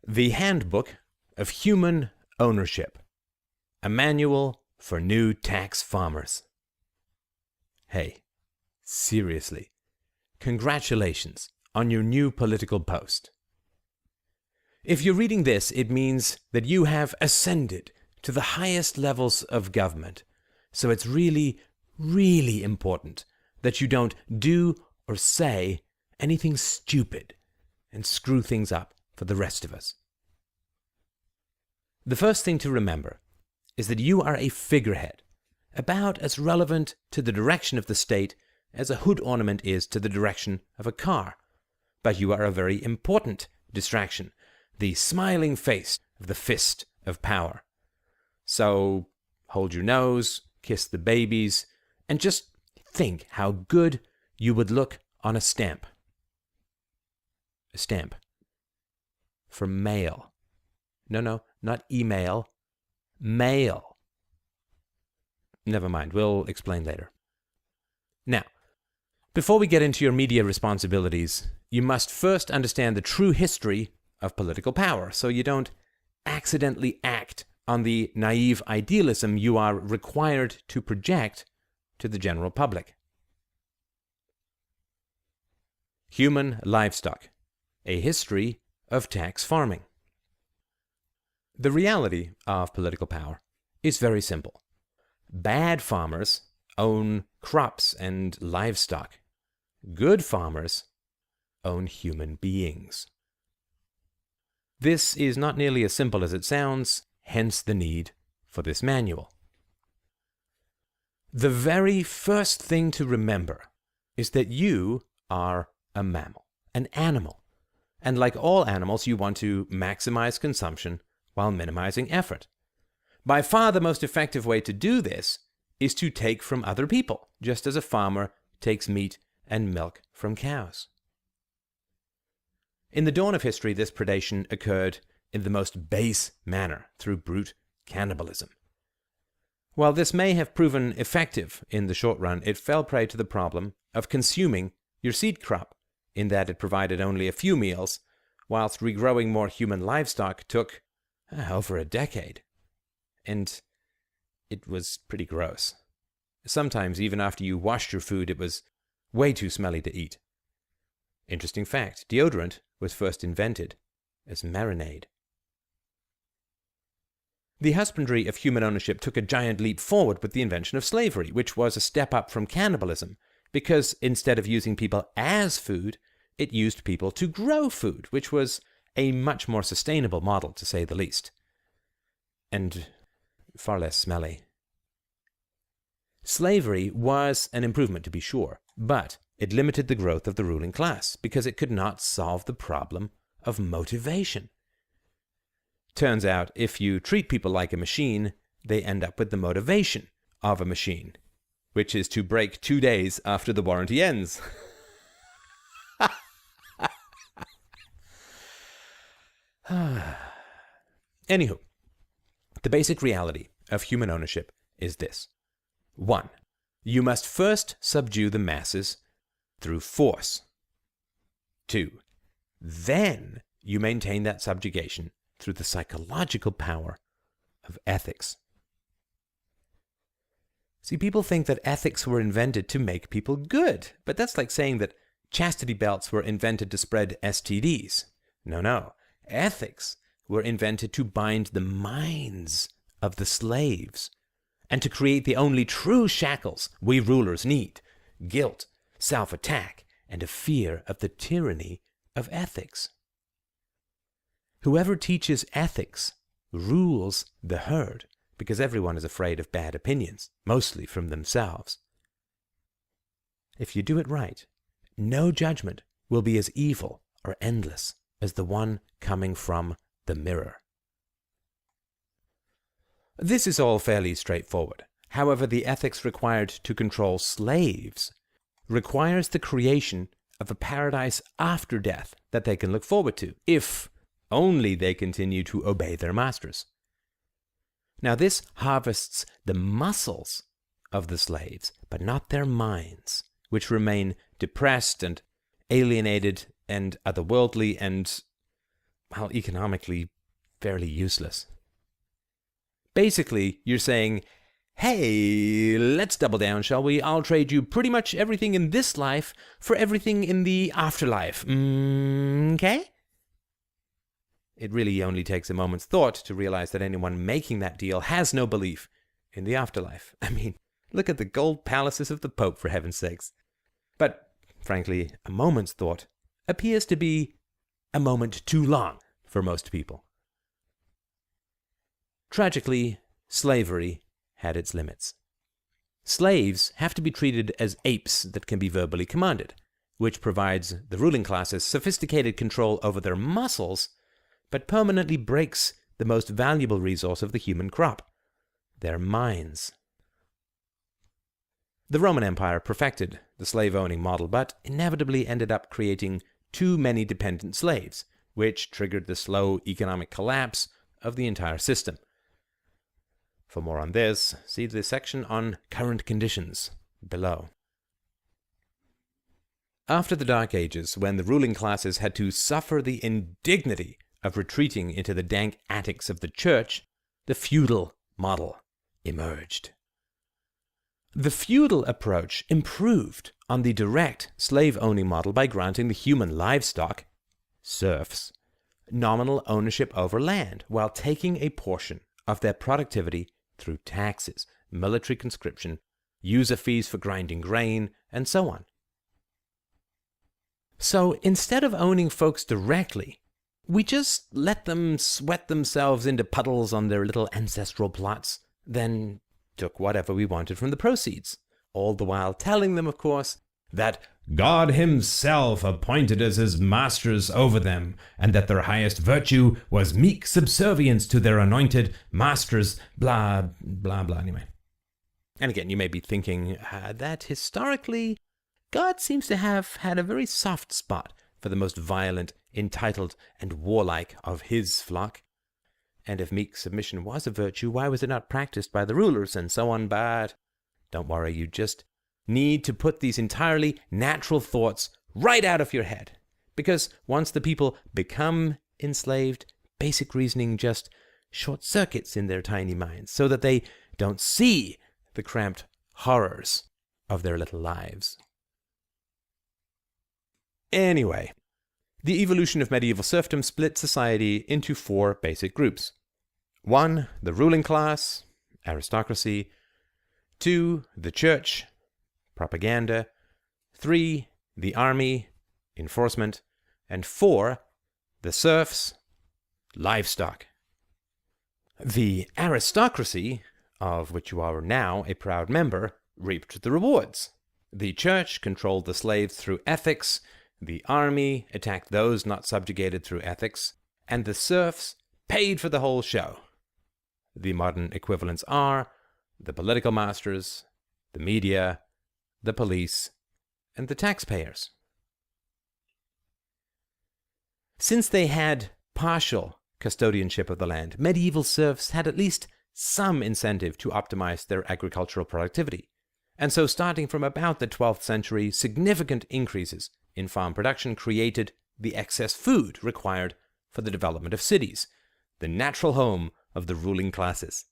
The Handbook of Human Ownership, a manual for new tax farmers. Hey, seriously, congratulations on your new political post. If you're reading this, it means that you have ascended to the highest levels of government. So it's really, really important that you don't do or say anything stupid and screw things up for the rest of us. The first thing to remember is that you are a figurehead, about as relevant to the direction of the state as a hood ornament is to the direction of a car. But you are a very important distraction, the smiling face of the fist of power. So hold your nose, kiss the babies, and just think how good you would look on a stamp. A stamp. For mail. No, not email. Mail. Never mind, we'll explain later. Now, before we get into your media responsibilities, you must first understand the true history of political power, so you don't accidentally act on the naive idealism you are required to project to the general public. Human livestock, a history of tax farming. The reality of political power is very simple. Bad farmers own crops and livestock. Good farmers own human beings. This is not nearly as simple as it sounds, hence the need for this manual. The very first thing to remember is that you are a mammal, an animal. And like all animals, you want to maximize consumption while minimizing effort. By far the most effective way to do this is to take from other people, just as a farmer takes meat and milk from cows. In the dawn of history, this predation occurred in the most base manner through brute cannibalism. While this may have proven effective in the short run, it fell prey to the problem of consuming your seed crop, in that it provided only a few meals, whilst regrowing more human livestock took over a decade. And it was pretty gross. Sometimes, even after you washed your food, it was way too smelly to eat. Interesting fact, deodorant was first invented as marinade. The husbandry of human ownership took a giant leap forward with the invention of slavery, which was a step up from cannibalism, because instead of using people as food, it used people to grow food, which was a much more sustainable model, to say the least. And far less smelly. Slavery was an improvement, to be sure, but it limited the growth of the ruling class because it could not solve the problem of motivation. Turns out, if you treat people like a machine, they end up with the motivation of a machine, which is to break 2 days after the warranty ends. Anywho, the basic reality of human ownership is this. 1. You must first subdue the masses through force. 2. Then you maintain that subjugation through the psychological power of ethics. See, people think that ethics were invented to make people good, but that's like saying that chastity belts were invented to spread STDs. No. Ethics were invented to bind the minds of the slaves and to create the only true shackles we rulers need: guilt, self-attack, and a fear of the tyranny of ethics. Whoever teaches ethics rules the herd, because everyone is afraid of bad opinions, mostly from themselves. If you do it right, no judgment will be as evil or endless as the one coming from the mirror. This is all fairly straightforward. However, the ethics required to control slaves requires the creation of a paradise after death that they can look forward to, if only they continue to obey their masters. Now, this harvests the muscles of the slaves, but not their minds, which remain depressed and alienated and otherworldly and well, economically fairly useless. Basically, you're saying, hey, let's double down, shall we? I'll trade you pretty much everything in this life for everything in the afterlife. Okay? It really only takes a moment's thought to realize that anyone making that deal has no belief in the afterlife. I mean, look at the gold palaces of the Pope, for heaven's sakes. But, frankly, a moment's thought appears to be a moment too long for most people. Tragically, slavery had its limits. Slaves have to be treated as apes that can be verbally commanded, which provides the ruling classes sophisticated control over their muscles, but permanently breaks the most valuable resource of the human crop, their minds. The Roman Empire perfected the slave-owning model, but inevitably ended up creating too many dependent slaves, which triggered the slow economic collapse of the entire system. For more on this, see the section on current conditions below. After the Dark Ages, when the ruling classes had to suffer the indignity of retreating into the dank attics of the church, the feudal model emerged. The feudal approach improved on the direct slave-owning model by granting the human livestock, serfs, nominal ownership over land, while taking a portion of their productivity through taxes, military conscription, user fees for grinding grain, and so on. So instead of owning folks directly, we just let them sweat themselves into puddles on their little ancestral plots, then took whatever we wanted from the proceeds, all the while telling them, of course, that God himself appointed us as masters over them, and that their highest virtue was meek subservience to their anointed masters, blah, blah, blah, anyway. And again, you may be thinking that historically, God seems to have had a very soft spot for the most violent, entitled, and warlike of his flock. And if meek submission was a virtue, why was it not practiced by the rulers, and so on? But don't worry, you just need to put these entirely natural thoughts right out of your head. Because once the people become enslaved, basic reasoning just short-circuits in their tiny minds, so that they don't see the cramped horrors of their little lives. Anyway, the evolution of medieval serfdom split society into 4 basic groups. 1, the ruling class, aristocracy. 2, the church, propaganda. 3, the army, enforcement. And 4, the serfs, livestock. The aristocracy, of which you are now a proud member, reaped the rewards. The church controlled the slaves through ethics, the army attacked those not subjugated through ethics, and the serfs paid for the whole show. The modern equivalents are the political masters, the media, the police, and the taxpayers. Since they had partial custodianship of the land, medieval serfs had at least some incentive to optimize their agricultural productivity. And so starting from about the 12th century, significant increases in farm production created the excess food required for the development of cities, the natural home of the ruling classes.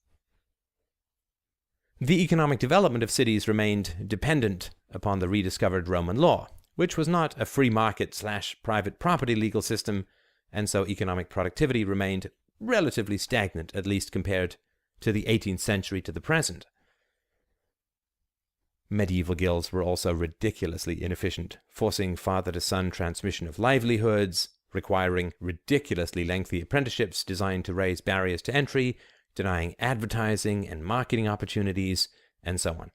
The economic development of cities remained dependent upon the rediscovered Roman law, which was not a free market/private property legal system, and so economic productivity remained relatively stagnant, at least compared to the 18th century to the present. Medieval guilds were also ridiculously inefficient, forcing father-to-son transmission of livelihoods, requiring ridiculously lengthy apprenticeships designed to raise barriers to entry, denying advertising and marketing opportunities, and so on.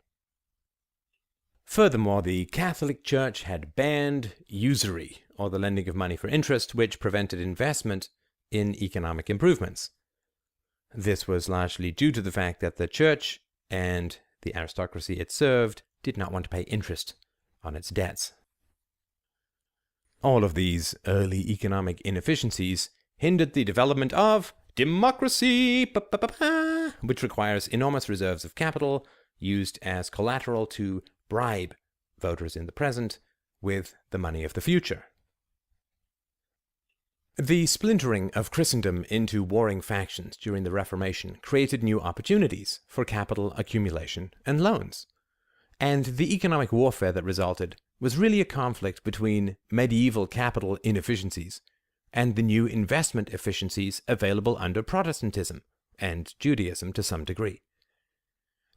Furthermore, the Catholic Church had banned usury, or the lending of money for interest, which prevented investment in economic improvements. This was largely due to the fact that the Church and the aristocracy it served did not want to pay interest on its debts. All of these early economic inefficiencies hindered the development of democracy, which requires enormous reserves of capital used as collateral to bribe voters in the present with the money of the future. The splintering of Christendom into warring factions during the Reformation created new opportunities for capital accumulation and loans. And the economic warfare that resulted was really a conflict between medieval capital inefficiencies and the new investment efficiencies available under Protestantism and Judaism to some degree.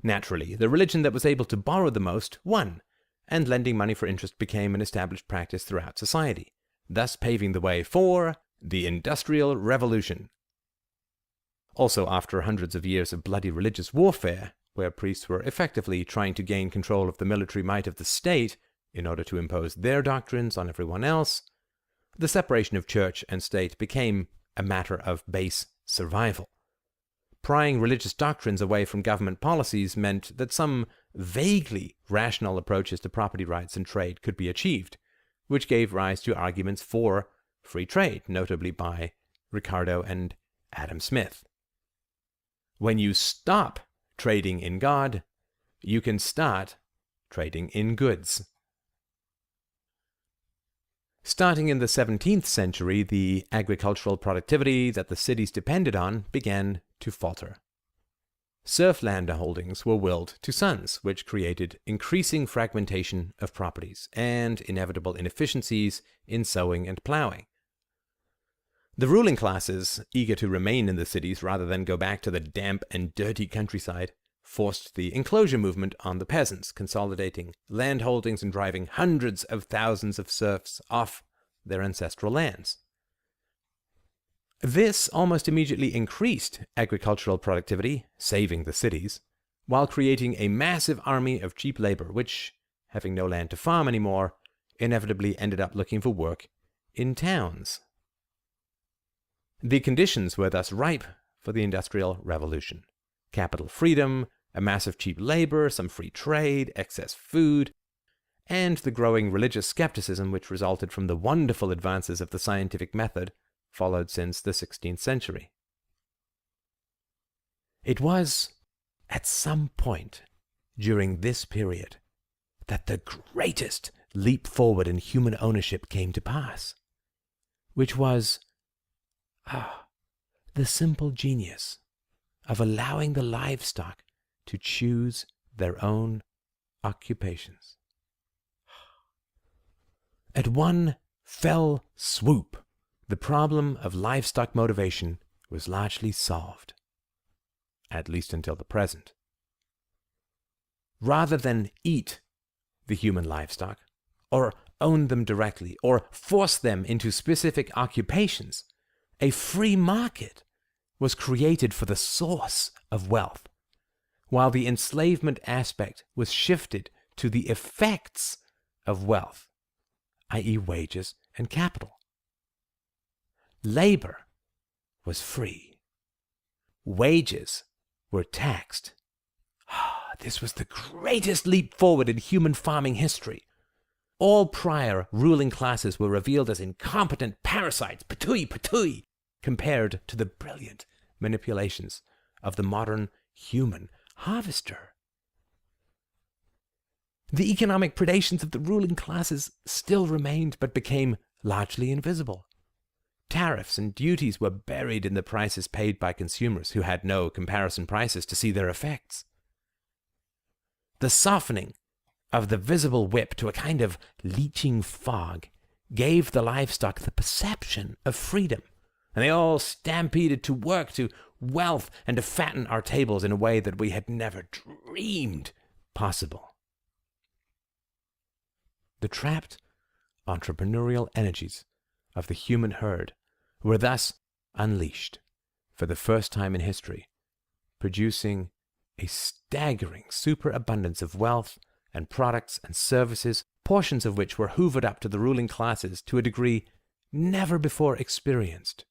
Naturally, the religion that was able to borrow the most won, and lending money for interest became an established practice throughout society, thus paving the way for the Industrial Revolution. Also, after hundreds of years of bloody religious warfare, where priests were effectively trying to gain control of the military might of the state in order to impose their doctrines on everyone else, the separation of church and state became a matter of base survival. Prying religious doctrines away from government policies meant that some vaguely rational approaches to property rights and trade could be achieved, which gave rise to arguments for free trade, notably by Ricardo and Adam Smith. When you stop trading in God, you can start trading in goods. Starting in the 17th century, the agricultural productivity that the cities depended on began to falter. Serf landholdings were willed to sons, which created increasing fragmentation of properties and inevitable inefficiencies in sowing and plowing. The ruling classes, eager to remain in the cities rather than go back to the damp and dirty countryside, forced the enclosure movement on the peasants, consolidating landholdings and driving hundreds of thousands of serfs off their ancestral lands. This almost immediately increased agricultural productivity, saving the cities, while creating a massive army of cheap labor, which, having no land to farm anymore, inevitably ended up looking for work in towns. The conditions were thus ripe for the Industrial Revolution. Capital freedom, a massive cheap labor, some free trade, excess food, and the growing religious skepticism which resulted from the wonderful advances of the scientific method followed since the 16th century. It was at some point during this period that the greatest leap forward in human ownership came to pass, which was the simple genius of allowing the livestock to choose their own occupations. At one fell swoop, the problem of livestock motivation was largely solved, at least until the present. Rather than eat the human livestock, or own them directly, or force them into specific occupations, a free market was created for the source of wealth, while the enslavement aspect was shifted to the effects of wealth, i.e. wages and capital. Labor was free. Wages were taxed. This was the greatest leap forward in human farming history. All prior ruling classes were revealed as incompetent parasites, patooey, compared to the brilliant manipulations of the modern human harvester. The economic predations of the ruling classes still remained, but became largely invisible. Tariffs and duties were buried in the prices paid by consumers who had no comparison prices to see their effects. The softening of the visible whip to a kind of leaching fog gave the livestock the perception of freedom, and they all stampeded to work, to wealth, and to fatten our tables in a way that we had never dreamed possible. The trapped entrepreneurial energies of the human herd were thus unleashed for the first time in history, producing a staggering superabundance of wealth and products and services, portions of which were hoovered up to the ruling classes to a degree never before experienced.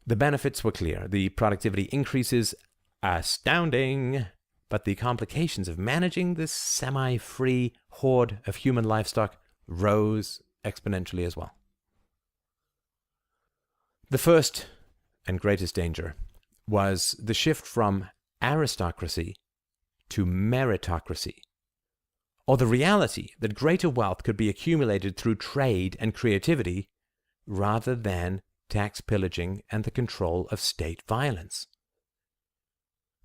The benefits were clear, the productivity increases astounding, but the complications of managing this semi-free horde of human livestock rose exponentially as well. The first and greatest danger was the shift from aristocracy to meritocracy, or the reality that greater wealth could be accumulated through trade and creativity rather than tax pillaging and the control of state violence.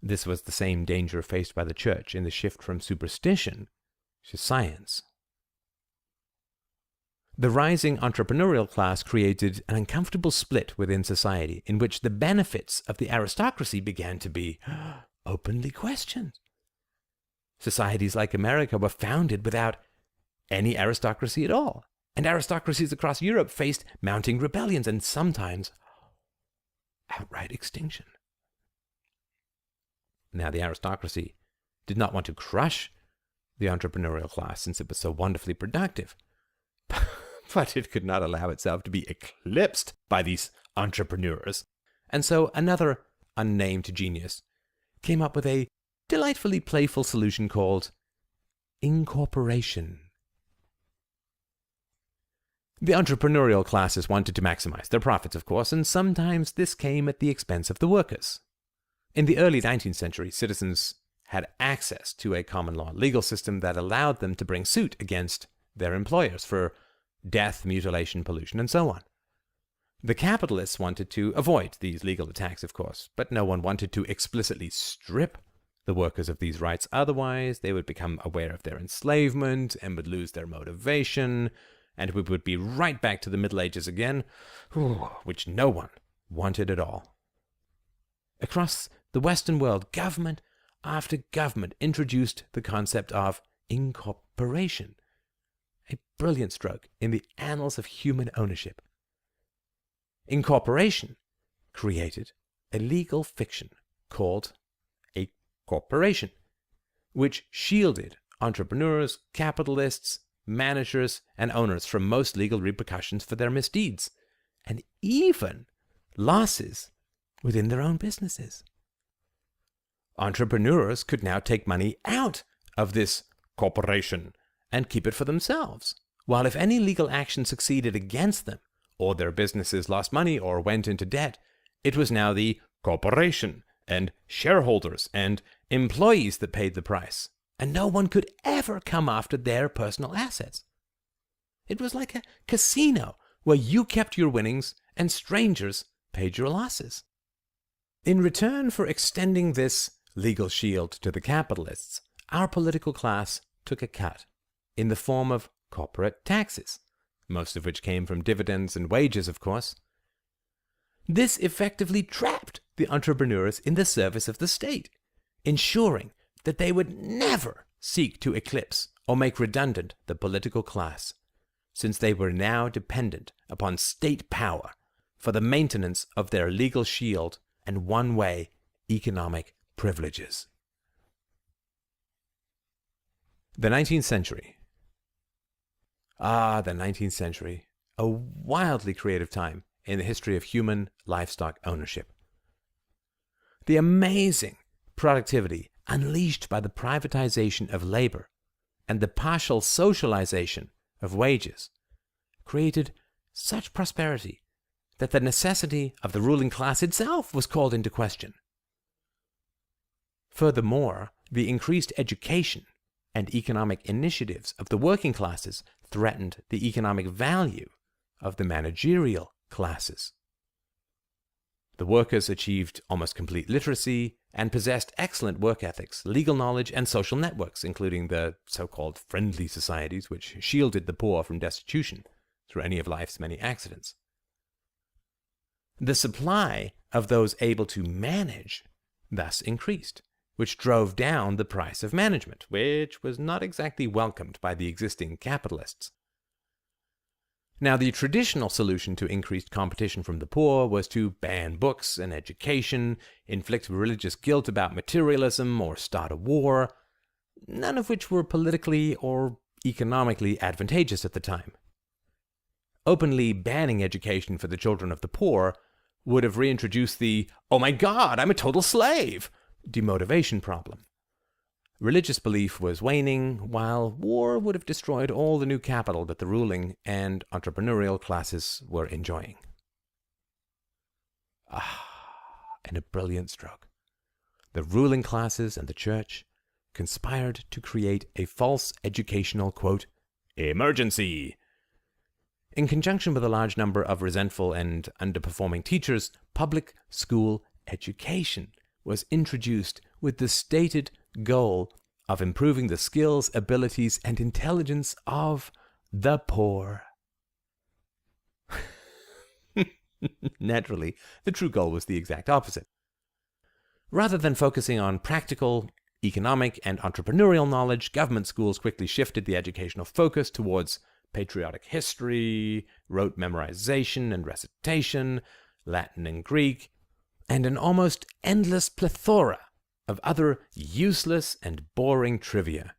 This was the same danger faced by the church in the shift from superstition to science. The rising entrepreneurial class created an uncomfortable split within society in which the benefits of the aristocracy began to be openly questioned. Societies like America were founded without any aristocracy at all, and aristocracies across Europe faced mounting rebellions and sometimes outright extinction. Now, the aristocracy did not want to crush the entrepreneurial class since it was so wonderfully productive, but it could not allow itself to be eclipsed by these entrepreneurs. And so another unnamed genius came up with a delightfully playful solution called incorporation. The entrepreneurial classes wanted to maximize their profits, of course, and sometimes this came at the expense of the workers. In the early 19th century, citizens had access to a common law legal system that allowed them to bring suit against their employers for death, mutilation, pollution, and so on. The capitalists wanted to avoid these legal attacks, of course, but no one wanted to explicitly strip the workers of these rights. Otherwise, they would become aware of their enslavement and would lose their motivation, and we would be right back to the Middle Ages again, which no one wanted at all. Across the Western world, government after government introduced the concept of incorporation, a brilliant stroke in the annals of human ownership. Incorporation created a legal fiction called a corporation, which shielded entrepreneurs, capitalists, managers, and owners from most legal repercussions for their misdeeds, and even losses within their own businesses. Entrepreneurs could now take money out of this corporation and keep it for themselves, while if any legal action succeeded against them, or their businesses lost money or went into debt, it was now the corporation and shareholders and employees that paid the price, and no one could ever come after their personal assets. It was like a casino where you kept your winnings and strangers paid your losses. In return for extending this legal shield to the capitalists, our political class took a cut in the form of corporate taxes, most of which came from dividends and wages, of course. This effectively trapped the entrepreneurs in the service of the state, ensuring that they would never seek to eclipse or make redundant the political class, since they were now dependent upon state power for the maintenance of their legal shield and one-way economic privileges. The 19th century. The 19th century, a wildly creative time in the history of human livestock ownership. The amazing productivity unleashed by the privatization of labor and the partial socialization of wages created such prosperity that the necessity of the ruling class itself was called into question. Furthermore, the increased education and economic initiatives of the working classes threatened the economic value of the managerial classes. The workers achieved almost complete literacy and possessed excellent work ethics, legal knowledge, and social networks, including the so-called friendly societies, which shielded the poor from destitution through any of life's many accidents. The supply of those able to manage thus increased, which drove down the price of management, which was not exactly welcomed by the existing capitalists. Now, the traditional solution to increased competition from the poor was to ban books and education, inflict religious guilt about materialism, or start a war, none of which were politically or economically advantageous at the time. Openly banning education for the children of the poor would have reintroduced the, "Oh my God, I'm a total slave," demotivation problem. Religious belief was waning, while war would have destroyed all the new capital that the ruling and entrepreneurial classes were enjoying. In a brilliant stroke, the ruling classes and the church conspired to create a false educational, quote, emergency, In conjunction with a large number of resentful and underperforming teachers, public school education was introduced with the stated goal of improving the skills, abilities, and intelligence of the poor. Naturally, the true goal was the exact opposite. Rather than focusing on practical, economic, and entrepreneurial knowledge, government schools quickly shifted the educational focus towards patriotic history, rote memorization and recitation, Latin and Greek, and an almost endless plethora of other useless and boring trivia.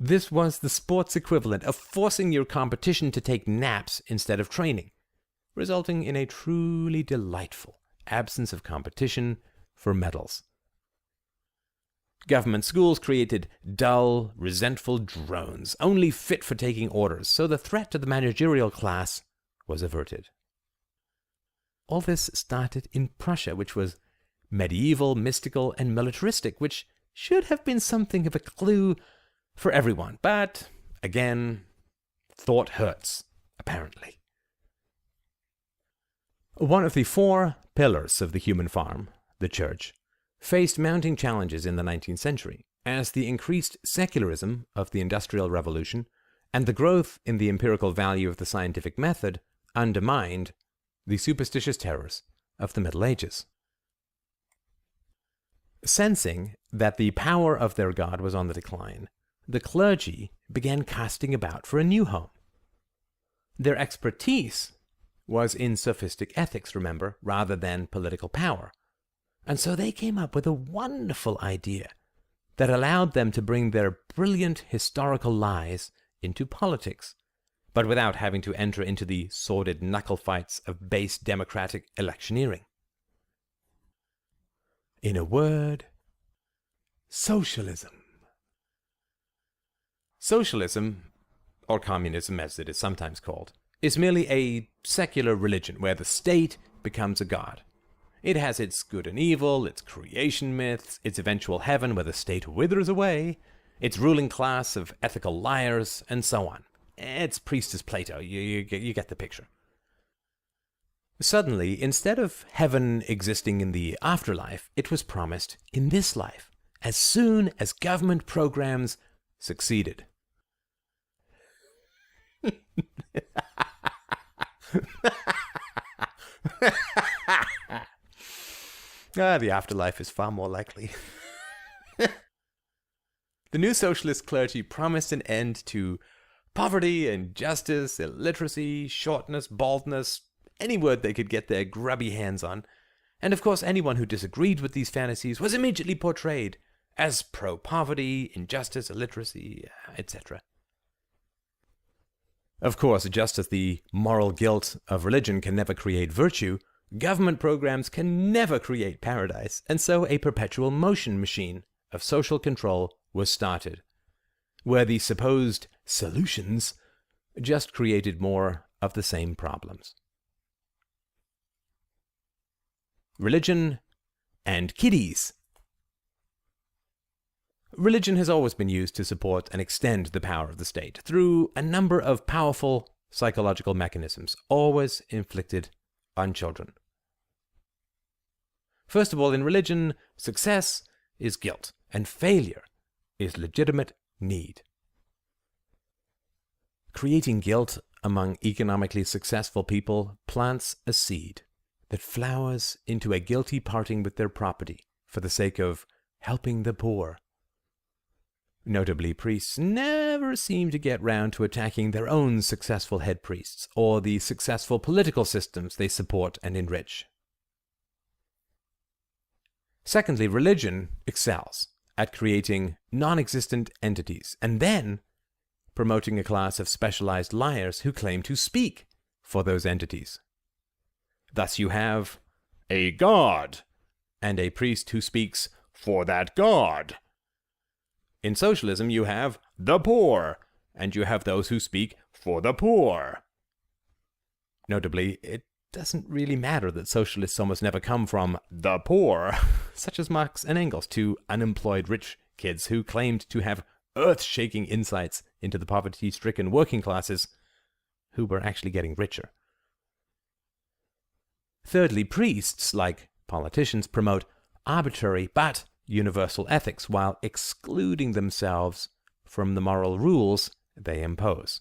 This was the sports equivalent of forcing your competition to take naps instead of training, resulting in a truly delightful absence of competition for medals. Government schools created dull, resentful drones, only fit for taking orders, so the threat to the managerial class was averted. All this started in Prussia, which was medieval, mystical, and militaristic, which should have been something of a clue for everyone. But, again, thought hurts, apparently. One of the 4 pillars of the human farm, the church, faced mounting challenges in the 19th century, as the increased secularism of the Industrial Revolution and the growth in the empirical value of the scientific method undermined the superstitious terrors of the Middle Ages. Sensing that the power of their God was on the decline, the clergy began casting about for a new home. Their expertise was in sophistic ethics, remember, rather than political power. And so they came up with a wonderful idea that allowed them to bring their brilliant historical lies into politics, but without having to enter into the sordid knuckle fights of base democratic electioneering. In a word, socialism. Socialism, or communism as it is sometimes called, is merely a secular religion where the state becomes a god. It has its good and evil, its creation myths, its eventual heaven where the state withers away, its ruling class of ethical liars, and so on. It's priestess Plato, you get the picture. Suddenly, instead of heaven existing in the afterlife, it was promised in this life, as soon as government programs succeeded. The afterlife is far more likely. The new socialist clergy promised an end to poverty, injustice, illiteracy, shortness, baldness, any word they could get their grubby hands on. And of course, anyone who disagreed with these fantasies was immediately portrayed as pro-poverty, injustice, illiteracy, etc. Of course, just as the moral guilt of religion can never create virtue, government programs can never create paradise, and so a perpetual motion machine of social control was started, where the supposed solutions just created more of the same problems. Religion and kiddies. Religion has always been used to support and extend the power of the state through a number of powerful psychological mechanisms, always inflicted on children. First of all, in religion, success is guilt, and failure is legitimate need. Creating guilt among economically successful people plants a seed that flowers into a guilty parting with their property for the sake of helping the poor. Notably, priests never seem to get round to attacking their own successful head priests or the successful political systems they support and enrich. Secondly, religion excels at creating non-existent entities and then promoting a class of specialized liars who claim to speak for those entities. Thus you have a god and a priest who speaks for that god. In socialism, you have the poor, and you have those who speak for the poor. Notably, it doesn't really matter that socialists almost never come from the poor, such as Marx and Engels, two unemployed rich kids who claimed to have earth-shaking insights into the poverty-stricken working classes, who were actually getting richer. Thirdly, priests, like politicians, promote arbitrary but universal ethics while excluding themselves from the moral rules they impose,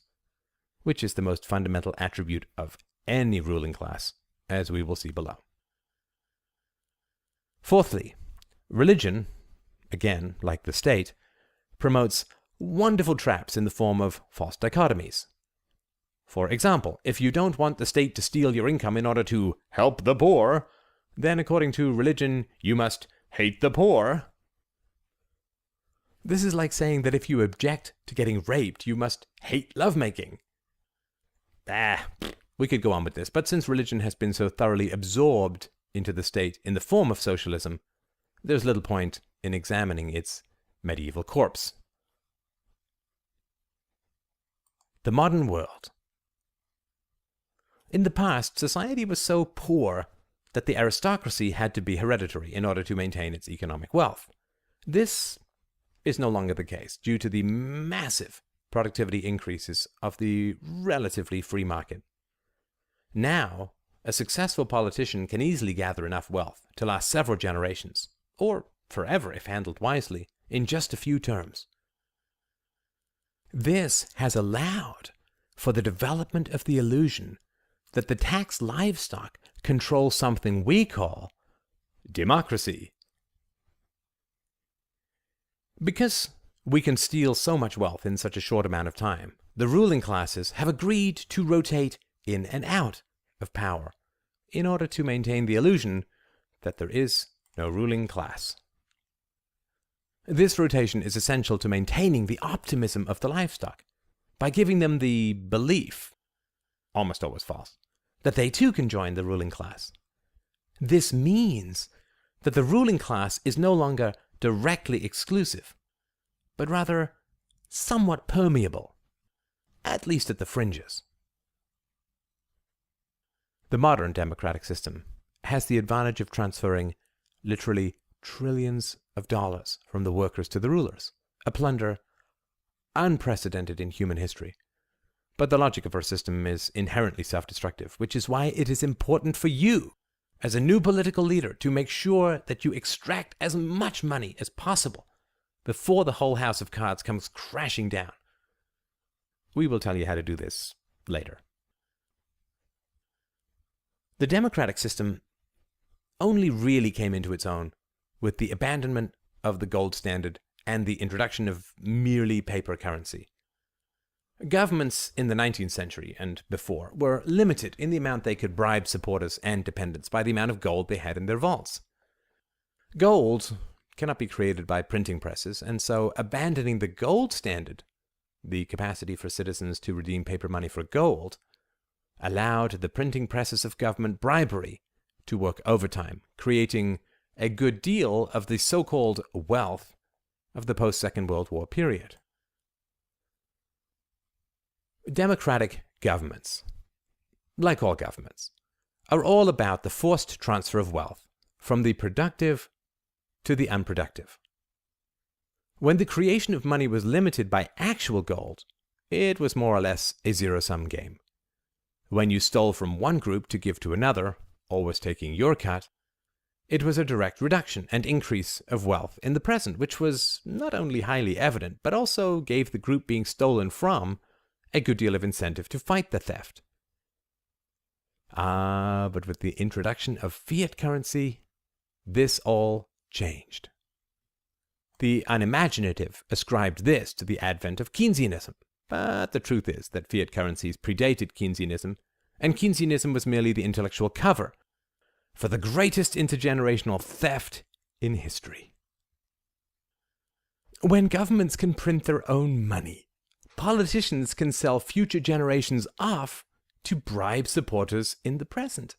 which is the most fundamental attribute of any ruling class, as we will see below. Fourthly, religion, again, like the state, promotes wonderful traps in the form of false dichotomies. For example, if you don't want the state to steal your income in order to help the poor, then according to religion, you must hate the poor. This is like saying that if you object to getting raped, you must hate lovemaking. We could go on with this, but since religion has been so thoroughly absorbed into the state in the form of socialism, there's little point in examining its medieval corpse. The modern world. In the past, society was so poor that the aristocracy had to be hereditary in order to maintain its economic wealth. This is no longer the case due to the massive productivity increases of the relatively free market. Now, a successful politician can easily gather enough wealth to last several generations, or forever if handled wisely, in just a few terms. This has allowed for the development of the illusion that the taxed livestock control something we call democracy. Because we can steal so much wealth in such a short amount of time, the ruling classes have agreed to rotate in and out of power in order to maintain the illusion that there is no ruling class. This rotation is essential to maintaining the optimism of the livestock by giving them the belief, almost always false, that they too can join the ruling class. This means that the ruling class is no longer directly exclusive, but rather somewhat permeable, at least at the fringes. The modern democratic system has the advantage of transferring literally trillions of dollars from the workers to the rulers, a plunder unprecedented in human history. But the logic of our system is inherently self-destructive, which is why it is important for you, as a new political leader, to make sure that you extract as much money as possible before the whole house of cards comes crashing down. We will tell you how to do this later. The democratic system only really came into its own with the abandonment of the gold standard and the introduction of merely paper currency. Governments in the 19th century and before were limited in the amount they could bribe supporters and dependents by the amount of gold they had in their vaults. Gold cannot be created by printing presses, and so abandoning the gold standard, the capacity for citizens to redeem paper money for gold, allowed the printing presses of government bribery to work overtime, creating a good deal of the so-called wealth of the post-Second World War period. Democratic governments, like all governments, are all about the forced transfer of wealth from the productive to the unproductive. When the creation of money was limited by actual gold, it was more or less a zero-sum game. When you stole from one group to give to another, always taking your cut, it was a direct reduction and increase of wealth in the present, which was not only highly evident, but also gave the group being stolen from a good deal of incentive to fight the theft. But with the introduction of fiat currency, this all changed. The unimaginative ascribed this to the advent of Keynesianism, but the truth is that fiat currencies predated Keynesianism, and Keynesianism was merely the intellectual cover for the greatest intergenerational theft in history. When governments can print their own money, politicians can sell future generations off to bribe supporters in the present,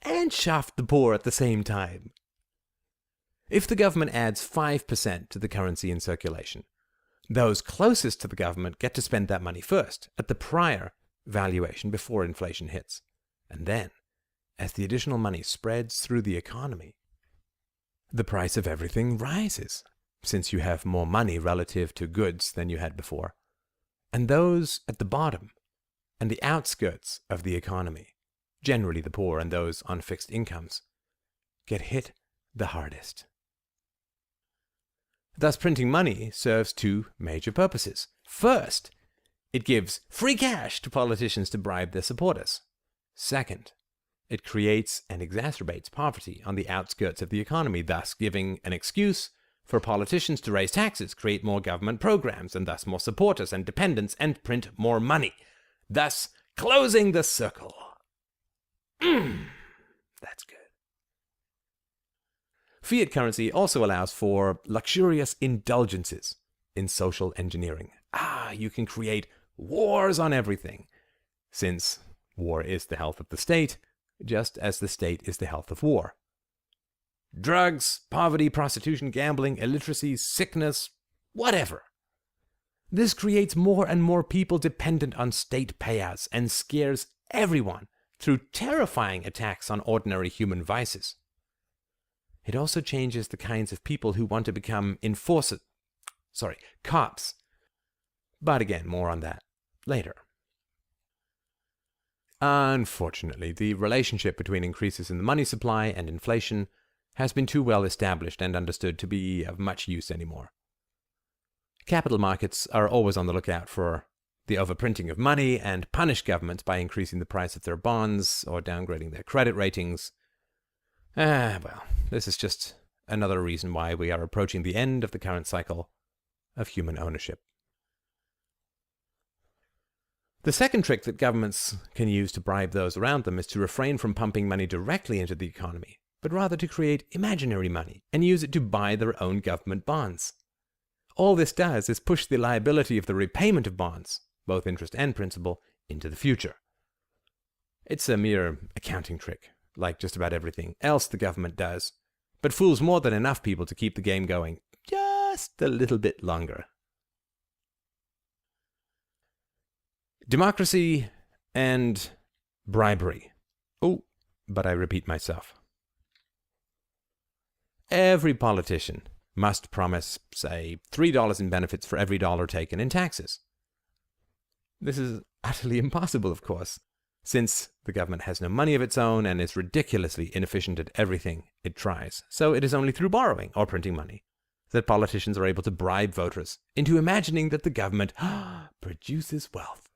and shaft the poor at the same time. If the government adds 5% to the currency in circulation, those closest to the government get to spend that money first, at the prior valuation before inflation hits. And then, as the additional money spreads through the economy, the price of everything rises, since you have more money relative to goods than you had before. And those at the bottom, and the outskirts of the economy, generally the poor and those on fixed incomes, get hit the hardest. Thus, printing money serves two major purposes. First, it gives free cash to politicians to bribe their supporters. Second, it creates and exacerbates poverty on the outskirts of the economy, thus giving an excuse for politicians to raise taxes, create more government programs, and thus more supporters and dependents, and print more money, thus closing the circle. That's good. Fiat currency also allows for luxurious indulgences in social engineering. You can create wars on everything, since war is the health of the state, just as the state is the health of war. Drugs, poverty, prostitution, gambling, illiteracy, sickness, whatever. This creates more and more people dependent on state payouts and scares everyone through terrifying attacks on ordinary human vices. It also changes the kinds of people who want to become cops. But again, more on that later. Unfortunately, the relationship between increases in the money supply and inflation has been too well established and understood to be of much use anymore. Capital markets are always on the lookout for the overprinting of money and punish governments by increasing the price of their bonds or downgrading their credit ratings. Well, this is just another reason why we are approaching the end of the current cycle of human ownership. The second trick that governments can use to bribe those around them is to refrain from pumping money directly into the economy, but rather to create imaginary money and use it to buy their own government bonds. All this does is push the liability of the repayment of bonds, both interest and principal, into the future. It's a mere accounting trick, like just about everything else the government does, but fools more than enough people to keep the game going just a little bit longer. Democracy and bribery. But I repeat myself. Every politician must promise, say, $3 in benefits for every dollar taken in taxes. This is utterly impossible, of course, since the government has no money of its own and is ridiculously inefficient at everything it tries. So it is only through borrowing or printing money that politicians are able to bribe voters into imagining that the government produces wealth.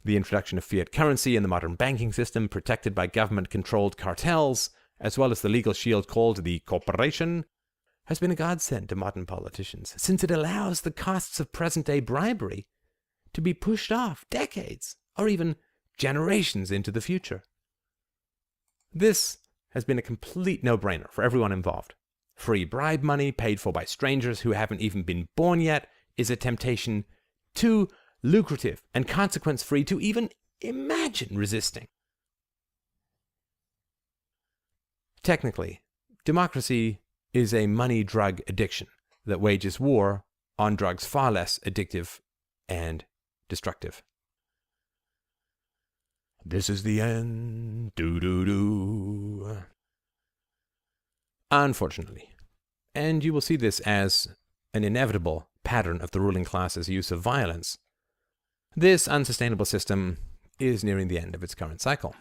The introduction of fiat currency in the modern banking system, protected by government-controlled cartels, as well as the legal shield called the corporation, has been a godsend to modern politicians, since it allows the costs of present-day bribery to be pushed off decades or even generations into the future. This has been a complete no-brainer for everyone involved. Free bribe money paid for by strangers who haven't even been born yet is a temptation too lucrative and consequence-free to even imagine resisting. Technically, democracy is a money-drug addiction that wages war on drugs far less addictive and destructive. This is the end. Doo-doo-doo. Unfortunately, and you will see this as an inevitable pattern of the ruling class's use of violence, this unsustainable system is nearing the end of its current cycle.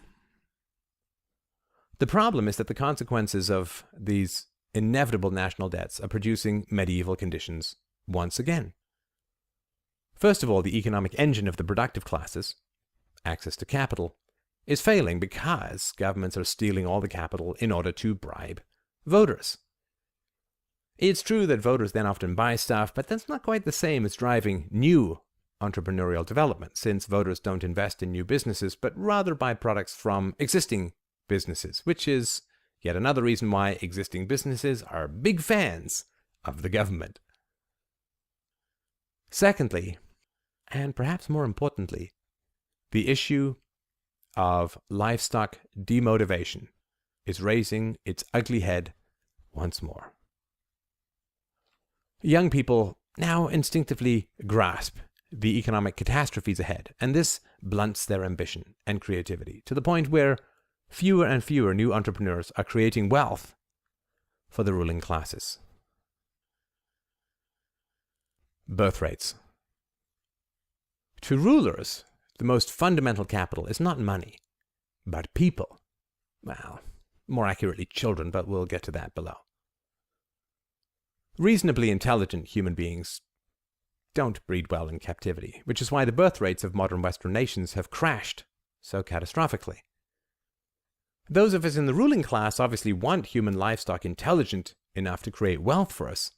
The problem is that the consequences of these inevitable national debts are producing medieval conditions once again. First of all, the economic engine of the productive classes, access to capital, is failing because governments are stealing all the capital in order to bribe voters. It's true that voters then often buy stuff, but that's not quite the same as driving new entrepreneurial development, since voters don't invest in new businesses, but rather buy products from existing businesses, which is yet another reason why existing businesses are big fans of the government. Secondly, and perhaps more importantly, the issue of livestock demotivation is raising its ugly head once more. Young people now instinctively grasp the economic catastrophes ahead, and this blunts their ambition and creativity to the point where fewer and fewer new entrepreneurs are creating wealth for the ruling classes. Birth rates. To rulers, the most fundamental capital is not money, but people. Well, more accurately children, but we'll get to that below. Reasonably intelligent human beings don't breed well in captivity, which is why the birth rates of modern Western nations have crashed so catastrophically. Those of us in the ruling class obviously want human livestock intelligent enough to create wealth for us,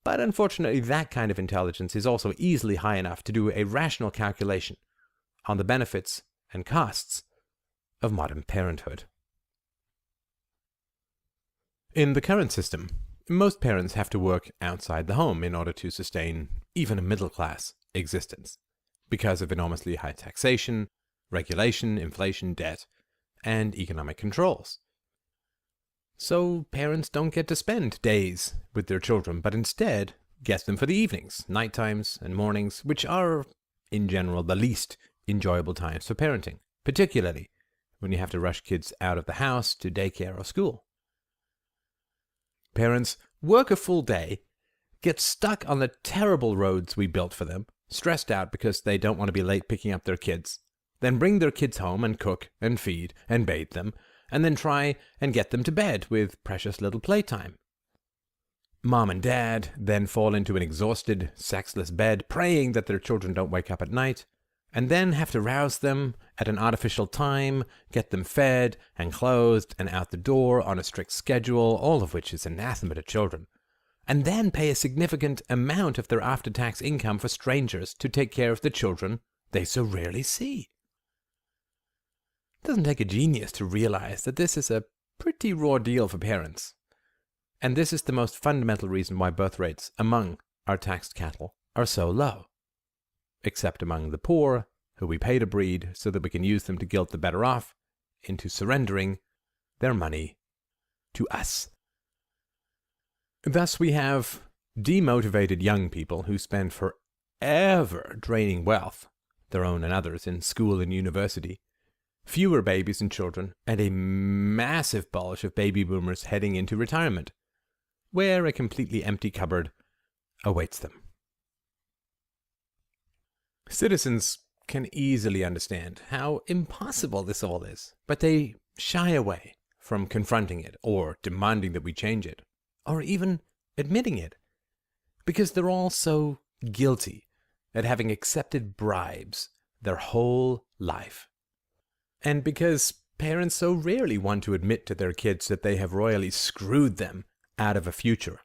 but unfortunately that kind of intelligence is also easily high enough to do a rational calculation on the benefits and costs of modern parenthood. In the current system, most parents have to work outside the home in order to sustain even a middle-class existence, because of enormously high taxation, regulation, inflation, debt, and economic controls. So parents don't get to spend days with their children, but instead get them for the evenings, night times, and mornings, which are, in general, the least enjoyable times for parenting, particularly when you have to rush kids out of the house to daycare or school. Parents work a full day, get stuck on the terrible roads we built for them, stressed out because they don't want to be late picking up their kids, then bring their kids home and cook and feed and bathe them, and then try and get them to bed with precious little playtime. Mom and dad then fall into an exhausted, sexless bed, praying that their children don't wake up at night, and then have to rouse them at an artificial time, get them fed and clothed and out the door on a strict schedule, all of which is anathema to children, and then pay a significant amount of their after-tax income for strangers to take care of the children they so rarely see. It doesn't take a genius to realize that this is a pretty raw deal for parents. And this is the most fundamental reason why birth rates among our taxed cattle are so low. Except among the poor, who we pay to breed so that we can use them to guilt the better off into surrendering their money to us. Thus we have demotivated young people who spend forever draining wealth, their own and others, in school and university, fewer babies and children, and a massive bulge of baby boomers heading into retirement, where a completely empty cupboard awaits them. Citizens can easily understand how impossible this all is, but they shy away from confronting it or demanding that we change it, or even admitting it, because they're all so guilty at having accepted bribes their whole life. And because parents so rarely want to admit to their kids that they have royally screwed them out of a future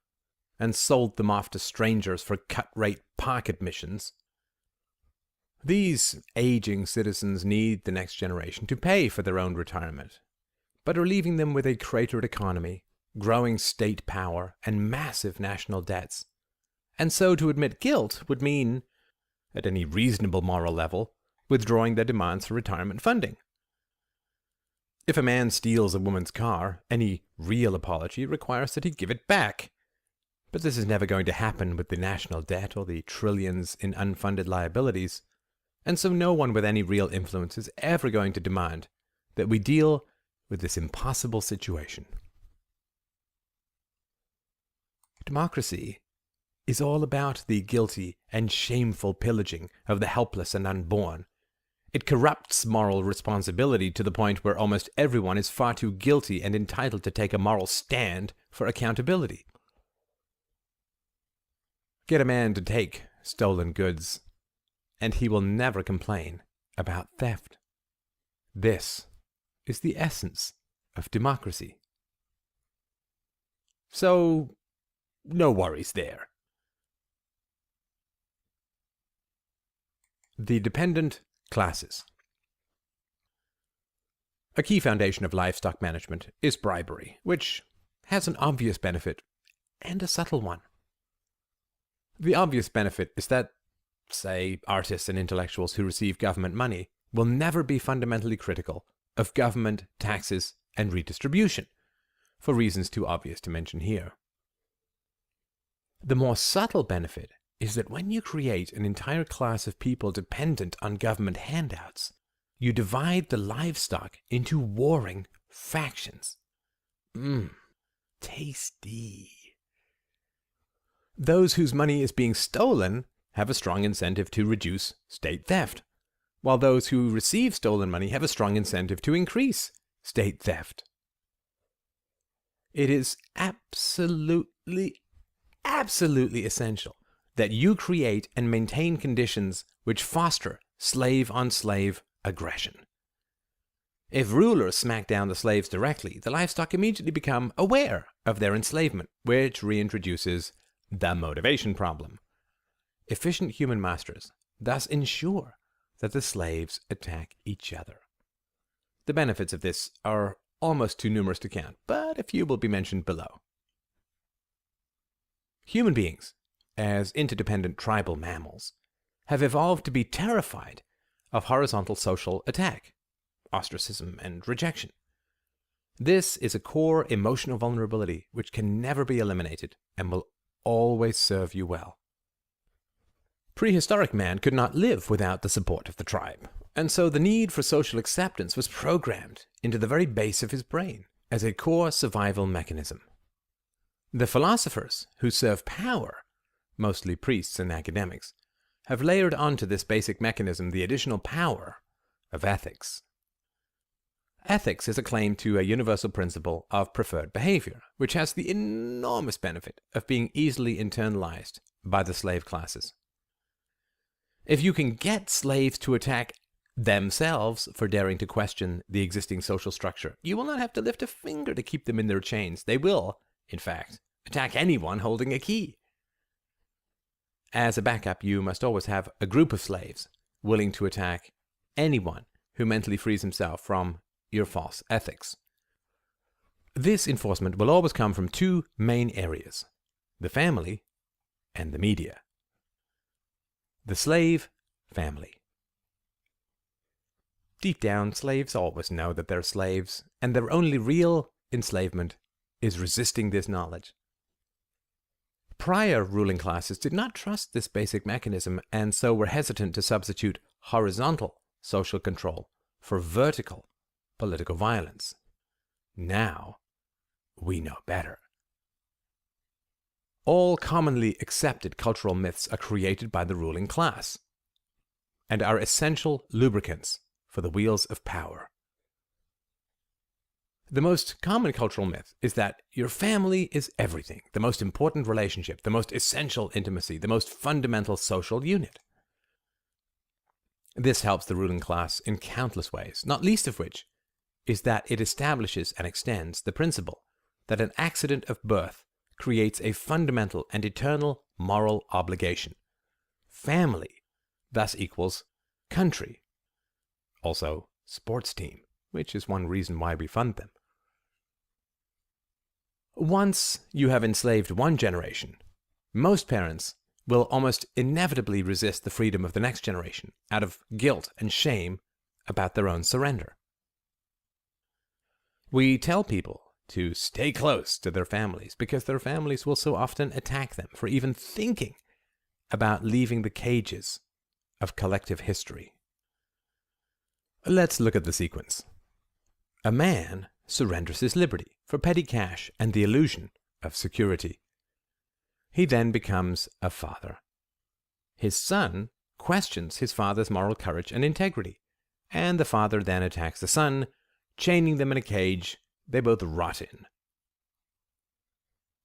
and sold them off to strangers for cut-rate park admissions, these aging citizens need the next generation to pay for their own retirement, but are leaving them with a cratered economy, growing state power, and massive national debts. And so to admit guilt would mean, at any reasonable moral level, withdrawing their demands for retirement funding. If a man steals a woman's car, any real apology requires that he give it back. But this is never going to happen with the national debt or the trillions in unfunded liabilities, and so no one with any real influence is ever going to demand that we deal with this impossible situation. Democracy is all about the guilty and shameful pillaging of the helpless and unborn. It corrupts moral responsibility to the point where almost everyone is far too guilty and entitled to take a moral stand for accountability. Get a man to take stolen goods, and he will never complain about theft. This is the essence of democracy. So, no worries there. The dependent classes. A key foundation of livestock management is bribery, which has an obvious benefit and a subtle one. The obvious benefit is that, say, artists and intellectuals who receive government money will never be fundamentally critical of government taxes and redistribution, for reasons too obvious to mention here. The more subtle benefit is that when you create an entire class of people dependent on government handouts, you divide the livestock into warring factions. Tasty. Those whose money is being stolen have a strong incentive to reduce state theft, while those who receive stolen money have a strong incentive to increase state theft. It is absolutely essential that you create and maintain conditions which foster slave-on-slave aggression. If rulers smack down the slaves directly, the livestock immediately become aware of their enslavement, which reintroduces the motivation problem. Efficient human masters thus ensure that the slaves attack each other. The benefits of this are almost too numerous to count, but a few will be mentioned below. Human beings, as interdependent tribal mammals, have evolved to be terrified of horizontal social attack, ostracism, and rejection. This is a core emotional vulnerability which can never be eliminated and will always serve you well. Prehistoric man could not live without the support of the tribe, and so the need for social acceptance was programmed into the very base of his brain as a core survival mechanism. The philosophers who serve power, mostly priests and academics, have layered onto this basic mechanism the additional power of ethics. Ethics is a claim to a universal principle of preferred behavior, which has the enormous benefit of being easily internalized by the slave classes. If you can get slaves to attack themselves for daring to question the existing social structure, you will not have to lift a finger to keep them in their chains. They will, in fact, attack anyone holding a key. As a backup, you must always have a group of slaves willing to attack anyone who mentally frees himself from your false ethics. This enforcement will always come from two main areas: the family and the media. The slave family. Deep down, slaves always know that they're slaves, and their only real enslavement is resisting this knowledge. Prior ruling classes did not trust this basic mechanism, and so were hesitant to substitute horizontal social control for vertical political violence. Now, we know better. All commonly accepted cultural myths are created by the ruling class and are essential lubricants for the wheels of power. The most common cultural myth is that your family is everything, the most important relationship, the most essential intimacy, the most fundamental social unit. This helps the ruling class in countless ways, not least of which is that it establishes and extends the principle that an accident of birth creates a fundamental and eternal moral obligation. Family thus equals country. Also, sports team, which is one reason why we fund them. Once you have enslaved one generation, most parents will almost inevitably resist the freedom of the next generation out of guilt and shame about their own surrender. We tell people to stay close to their families because their families will so often attack them for even thinking about leaving the cages of collective history. Let's look at the sequence. A man surrenders his liberty for petty cash and the illusion of security. He then becomes a father. His son questions his father's moral courage and integrity, and the father then attacks the son, chaining them in a cage they both rot in.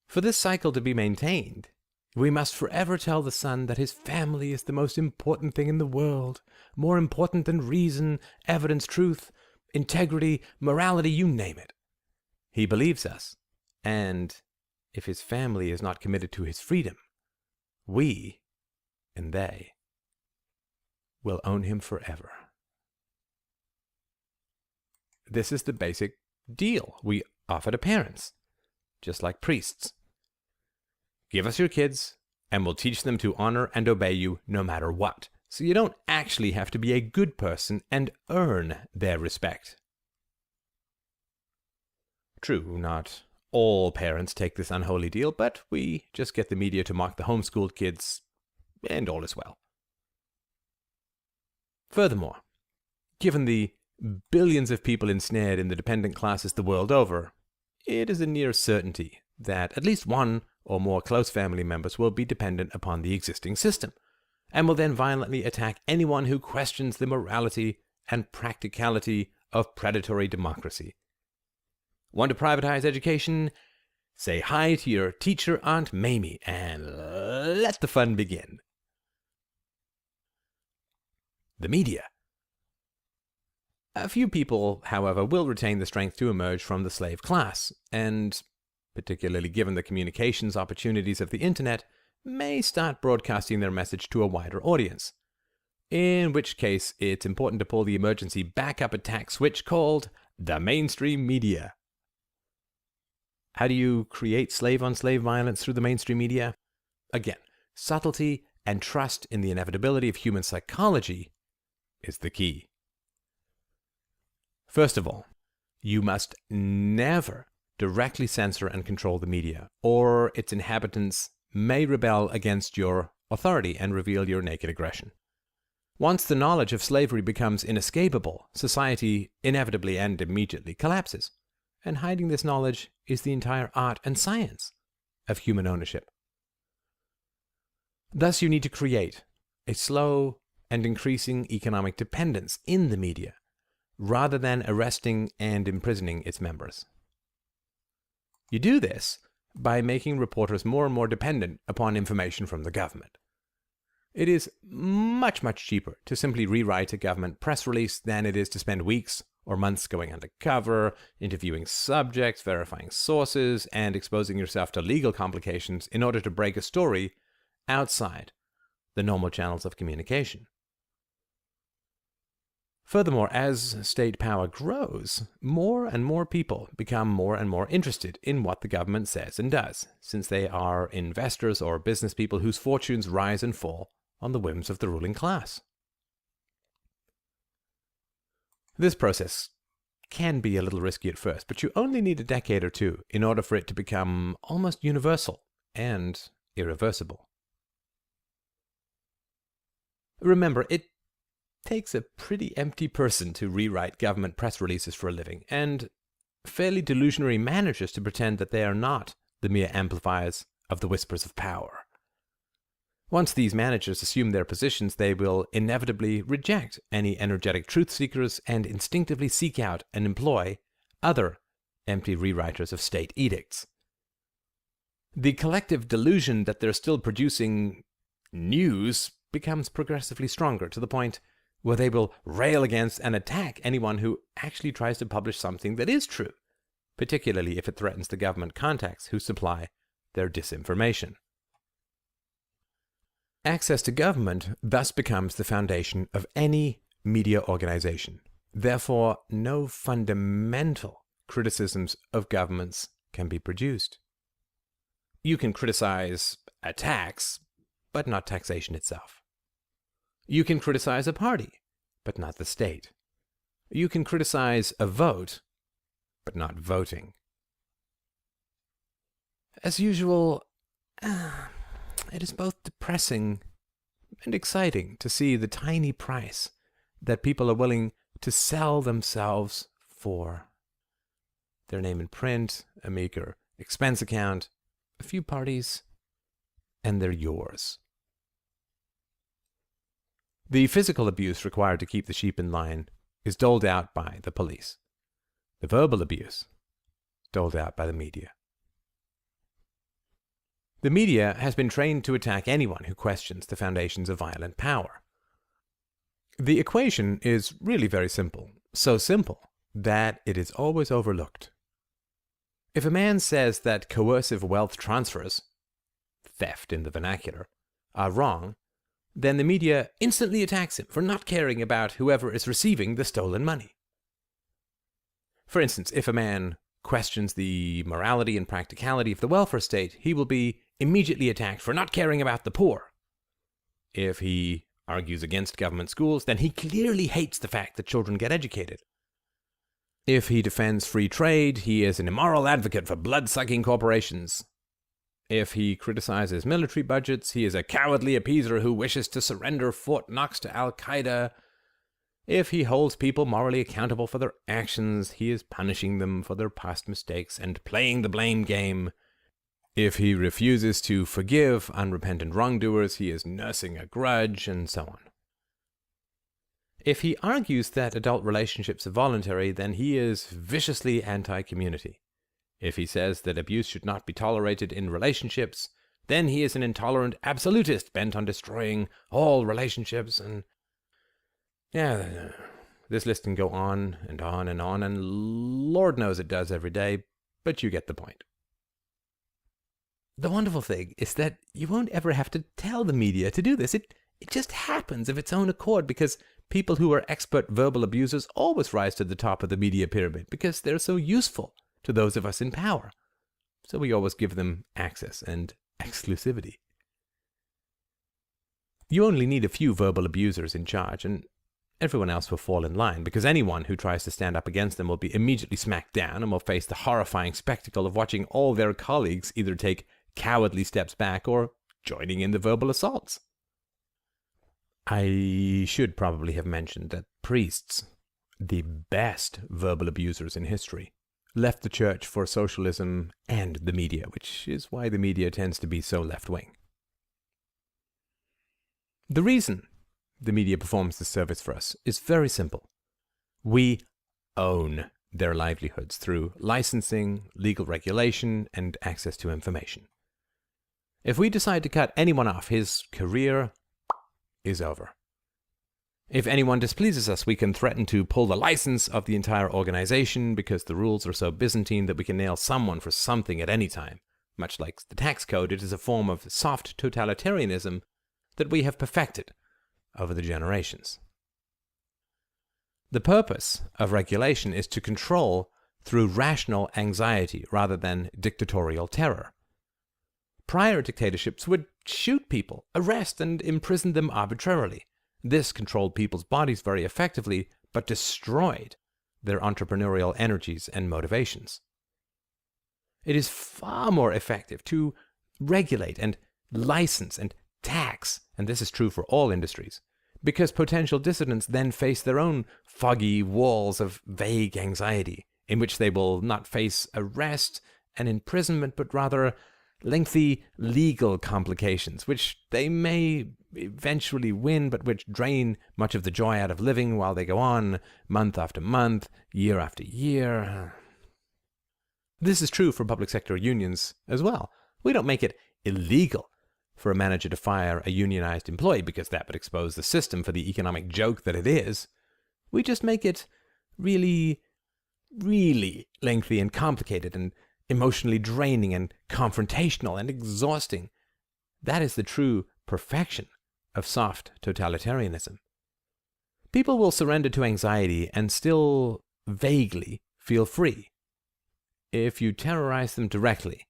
For this cycle to be maintained, we must forever tell the son that his family is the most important thing in the world, more important than reason, evidence, truth, integrity, morality, you name it. He believes us, and if his family is not committed to his freedom, we, and they, will own him forever. This is the basic deal we offer to parents, just like priests. Give us your kids, and we'll teach them to honor and obey you no matter what, so you don't actually have to be a good person and earn their respect. True, not all parents take this unholy deal, but we just get the media to mock the homeschooled kids, and all is well. Furthermore, given the billions of people ensnared in the dependent classes the world over, it is a near certainty that at least one or more close family members will be dependent upon the existing system, and will then violently attack anyone who questions the morality and practicality of predatory democracy. Want to privatize education? Say hi to your teacher, Aunt Mamie, and let the fun begin. The media. A few people, however, will retain the strength to emerge from the slave class, and, particularly given the communications opportunities of the internet, may start broadcasting their message to a wider audience. In which case, it's important to pull the emergency backup attack switch called the mainstream media. How do you create slave-on-slave violence through the mainstream media? Again, subtlety and trust in the inevitability of human psychology is the key. First of all, you must never directly censor and control the media, or its inhabitants may rebel against your authority and reveal your naked aggression. Once the knowledge of slavery becomes inescapable, society inevitably and immediately collapses. And hiding this knowledge is the entire art and science of human ownership. Thus, you need to create a slow and increasing economic dependence in the media, rather than arresting and imprisoning its members. You do this by making reporters more and more dependent upon information from the government. It is much, much cheaper to simply rewrite a government press release than it is to spend weeks or months going undercover, interviewing subjects, verifying sources, and exposing yourself to legal complications in order to break a story outside the normal channels of communication. Furthermore, as state power grows, more and more people become more and more interested in what the government says and does, since they are investors or business people whose fortunes rise and fall on the whims of the ruling class. This process can be a little risky at first, but you only need a decade or two in order for it to become almost universal and irreversible. Remember, it takes a pretty empty person to rewrite government press releases for a living, and fairly delusionary managers to pretend that they are not the mere amplifiers of the whispers of power. Once these managers assume their positions, they will inevitably reject any energetic truth seekers and instinctively seek out and employ other empty rewriters of state edicts. The collective delusion that they're still producing news becomes progressively stronger, to the point where they will rail against and attack anyone who actually tries to publish something that is true, particularly if it threatens the government contacts who supply their disinformation. Access to government thus becomes the foundation of any media organization. Therefore, no fundamental criticisms of governments can be produced. You can criticize a tax, but not taxation itself. You can criticize a party, but not the state. You can criticize a vote, but not voting. As usual, it is both depressing and exciting to see the tiny price that people are willing to sell themselves for. Their name in print, a meager expense account, a few parties, and they're yours. The physical abuse required to keep the sheep in line is doled out by the police. The verbal abuse, doled out by the media. The media has been trained to attack anyone who questions the foundations of violent power. The equation is really very simple, so simple that it is always overlooked. If a man says that coercive wealth transfers, theft in the vernacular, are wrong, then the media instantly attacks him for not caring about whoever is receiving the stolen money. For instance, if a man questions the morality and practicality of the welfare state, he will be immediately attacked for not caring about the poor. If he argues against government schools, then he clearly hates the fact that children get educated. If he defends free trade, he is an immoral advocate for blood-sucking corporations. If he criticizes military budgets, he is a cowardly appeaser who wishes to surrender Fort Knox to Al-Qaeda. If he holds people morally accountable for their actions, he is punishing them for their past mistakes and playing the blame game. If he refuses to forgive unrepentant wrongdoers, he is nursing a grudge, and so on. If he argues that adult relationships are voluntary, then he is viciously anti-community. If he says that abuse should not be tolerated in relationships, then he is an intolerant absolutist bent on destroying all relationships. And yeah, this list can go on and on and on, and Lord knows it does every day, but you get the point. The wonderful thing is that you won't ever have to tell the media to do this. It just happens of its own accord, because people who are expert verbal abusers always rise to the top of the media pyramid because they're so useful to those of us in power. So we always give them access and exclusivity. You only need a few verbal abusers in charge, and everyone else will fall in line, because anyone who tries to stand up against them will be immediately smacked down and will face the horrifying spectacle of watching all their colleagues either take cowardly steps back or joining in the verbal assaults. I should probably have mentioned that priests, the best verbal abusers in history, left the church for socialism and the media, which is why the media tends to be so left-wing. The reason the media performs this service for us is very simple. We own their livelihoods through licensing, legal regulation, and access to information. If we decide to cut anyone off, his career is over. If anyone displeases us, we can threaten to pull the license of the entire organization because the rules are so Byzantine that we can nail someone for something at any time. Much like the tax code, it is a form of soft totalitarianism that we have perfected over the generations. The purpose of regulation is to control through rational anxiety rather than dictatorial terror. Prior dictatorships would shoot people, arrest and imprison them arbitrarily. This controlled people's bodies very effectively, but destroyed their entrepreneurial energies and motivations. It is far more effective to regulate and license and tax, and this is true for all industries, because potential dissidents then face their own foggy walls of vague anxiety, in which they will not face arrest and imprisonment, but rather lengthy legal complications, which they may eventually win, but which drain much of the joy out of living while they go on month after month, year after year. This is true for public sector unions as well. We don't make it illegal for a manager to fire a unionized employee because that would expose the system for the economic joke that it is. We just make it really, really lengthy and complicated and emotionally draining and confrontational and exhausting. That is the true perfection of soft totalitarianism. People will surrender to anxiety and still vaguely feel free. If you terrorize them directly,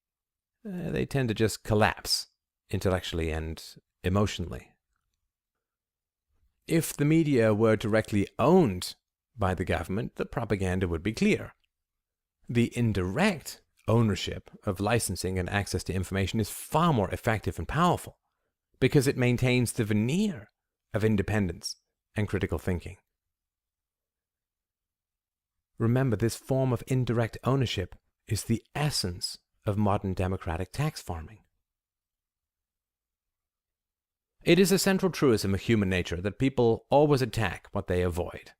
they tend to just collapse intellectually and emotionally. If the media were directly owned by the government, the propaganda would be clear. The indirect ownership of licensing and access to information is far more effective and powerful because it maintains the veneer of independence and critical thinking. Remember, this form of indirect ownership is the essence of modern democratic tax farming. It is a central truism of human nature that people always attack what they avoid.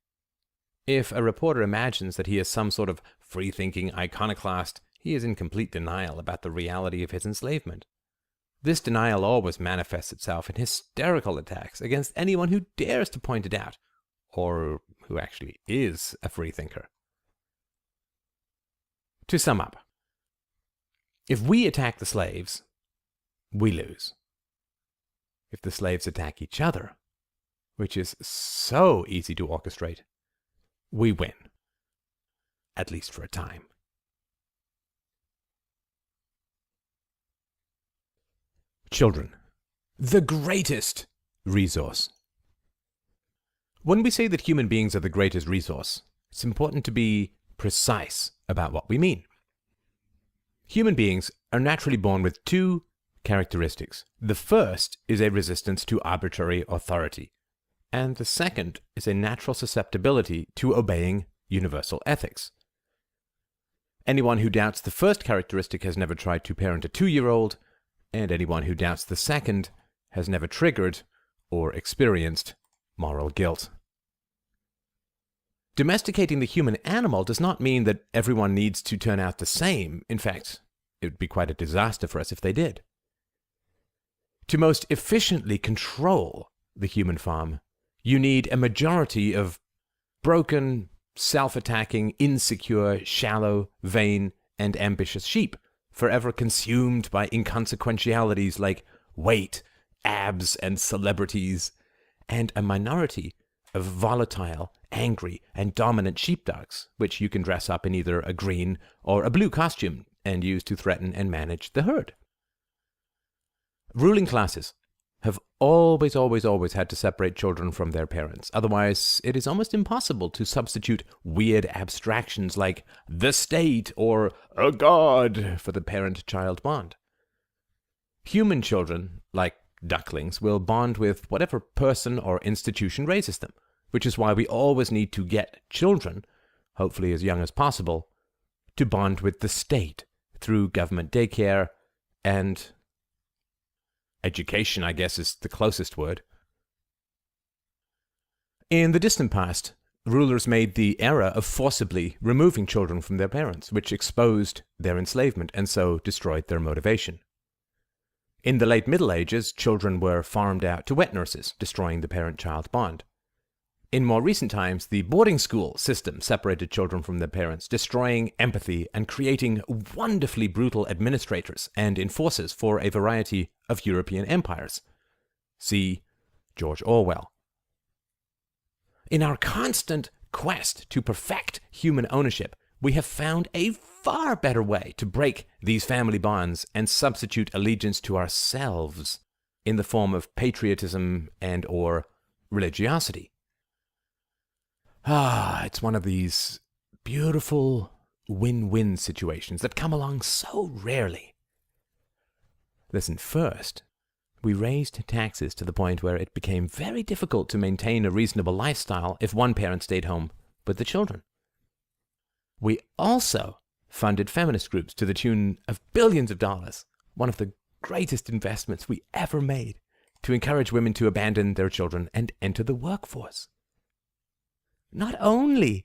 If a reporter imagines that he is some sort of free-thinking iconoclast, he is in complete denial about the reality of his enslavement. This denial always manifests itself in hysterical attacks against anyone who dares to point it out, or who actually is a freethinker. To sum up, if we attack the slaves, we lose. If the slaves attack each other, which is so easy to orchestrate, we win. At least for a time. Children, the greatest resource. When we say that human beings are the greatest resource, it's important to be precise about what we mean. Human beings are naturally born with two characteristics. The first is a resistance to arbitrary authority, and the second is a natural susceptibility to obeying universal ethics. Anyone who doubts the first characteristic has never tried to parent a 2-year-old, and anyone who doubts the second has never triggered or experienced moral guilt. Domesticating the human animal does not mean that everyone needs to turn out the same. In fact, it would be quite a disaster for us if they did. To most efficiently control the human farm, you need a majority of broken, self-attacking, insecure, shallow, vain, and ambitious sheep, forever consumed by inconsequentialities like weight, abs, and celebrities, and a minority of volatile, angry, and dominant sheepdogs, which you can dress up in either a green or a blue costume and use to threaten and manage the herd. Ruling classes have always had to separate children from their parents. Otherwise, it is almost impossible to substitute weird abstractions like the state or a god for the parent-child bond. Human children, like ducklings, will bond with whatever person or institution raises them, which is why we always need to get children, hopefully as young as possible, to bond with the state through government daycare and education, I guess, is the closest word. In the distant past, rulers made the error of forcibly removing children from their parents, which exposed their enslavement and so destroyed their motivation. In the late Middle Ages, children were farmed out to wet nurses, destroying the parent-child bond. In more recent times, the boarding school system separated children from their parents, destroying empathy and creating wonderfully brutal administrators and enforcers for a variety of European empires. See George Orwell. In our constant quest to perfect human ownership, we have found a far better way to break these family bonds and substitute allegiance to ourselves in the form of patriotism and/or religiosity. It's one of these beautiful win-win situations that come along so rarely. Listen, first, we raised taxes to the point where it became very difficult to maintain a reasonable lifestyle if one parent stayed home with the children. We also funded feminist groups to the tune of billions of dollars, one of the greatest investments we ever made, to encourage women to abandon their children and enter the workforce. Not only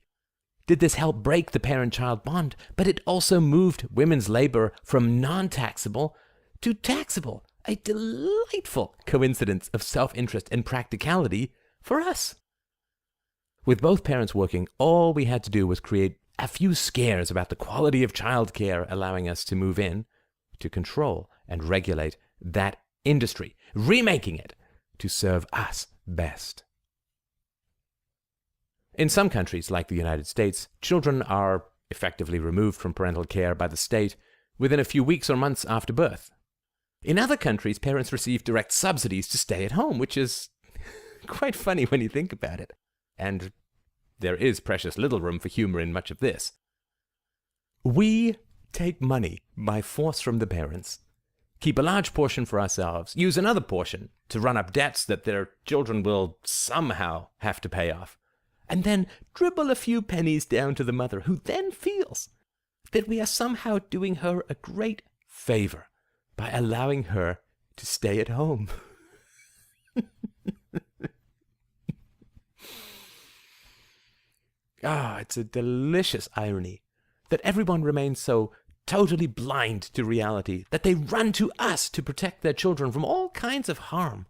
did this help break the parent-child bond, but it also moved women's labor from non-taxable to taxable, a delightful coincidence of self-interest and practicality for us. With both parents working, all we had to do was create a few scares about the quality of childcare, allowing us to move in, to control and regulate that industry, remaking it to serve us best. In some countries, like the United States, children are effectively removed from parental care by the state within a few weeks or months after birth. In other countries, parents receive direct subsidies to stay at home, which is quite funny when you think about it. And there is precious little room for humor in much of this. We take money by force from the parents, keep a large portion for ourselves, use another portion to run up debts that their children will somehow have to pay off, and then dribble a few pennies down to the mother, who then feels that we are somehow doing her a great favor by allowing her to stay at home. It's a delicious irony that everyone remains so totally blind to reality that they run to us to protect their children from all kinds of harm,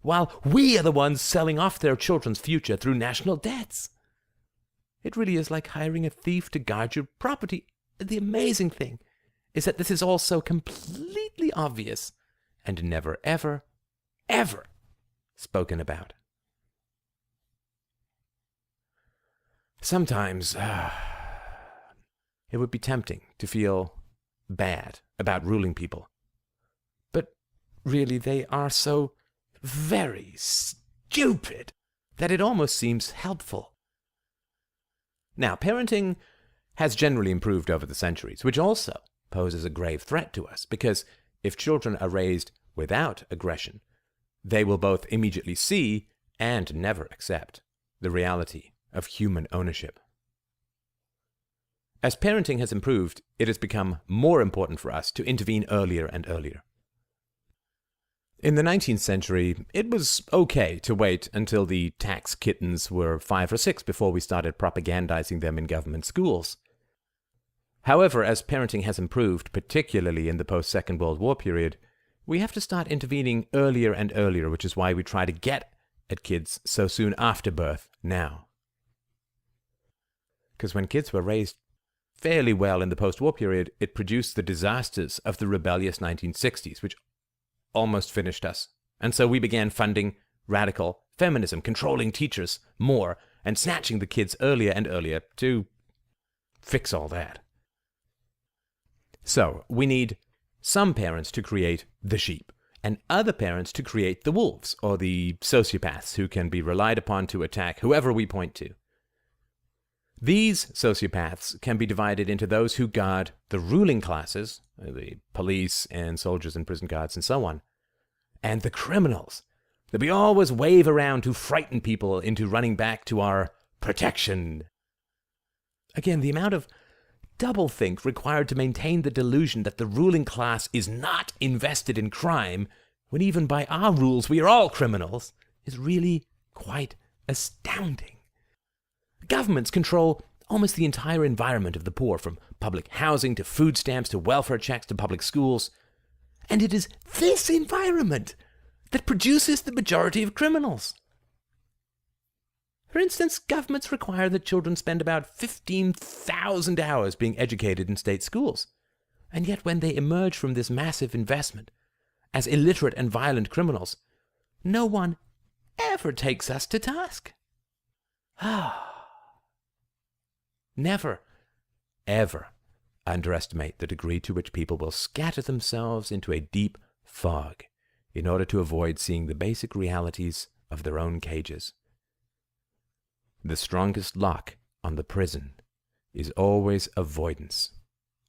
while we are the ones selling off their children's future through national debts. It really is like hiring a thief to guard your property. The amazing thing is that this is all so completely obvious and never, ever, ever spoken about. Sometimes it would be tempting to feel bad about ruling people, but really they are so very stupid that it almost seems helpful. Now, parenting has generally improved over the centuries, which also poses a grave threat to us, because if children are raised without aggression, they will both immediately see and never accept the reality of human ownership. As parenting has improved, it has become more important for us to intervene earlier and earlier. In the 19th century, it was okay to wait until the tax kittens were 5 or 6 before we started propagandizing them in government schools. However, as parenting has improved, particularly in the post-Second World War period, we have to start intervening earlier and earlier, which is why we try to get at kids so soon after birth now. Because when kids were raised fairly well in the post-war period, it produced the disasters of the rebellious 1960s, which almost finished us. And so we began funding radical feminism, controlling teachers more, and snatching the kids earlier and earlier to fix all that. So we need some parents to create the sheep, and other parents to create the wolves, or the sociopaths who can be relied upon to attack whoever we point to. These sociopaths can be divided into those who guard the ruling classes, the police and soldiers and prison guards and so on, and the criminals that we always wave around to frighten people into running back to our protection. Again, the amount of doublethink required to maintain the delusion that the ruling class is not invested in crime, when even by our rules we are all criminals, is really quite astounding. Governments control almost the entire environment of the poor, from public housing to food stamps to welfare checks to public schools. And it is this environment that produces the majority of criminals. For instance, governments require that children spend about 15,000 hours being educated in state schools. And yet when they emerge from this massive investment as illiterate and violent criminals, no one ever takes us to task. Never, ever underestimate the degree to which people will scatter themselves into a deep fog in order to avoid seeing the basic realities of their own cages. The strongest lock on the prison is always avoidance,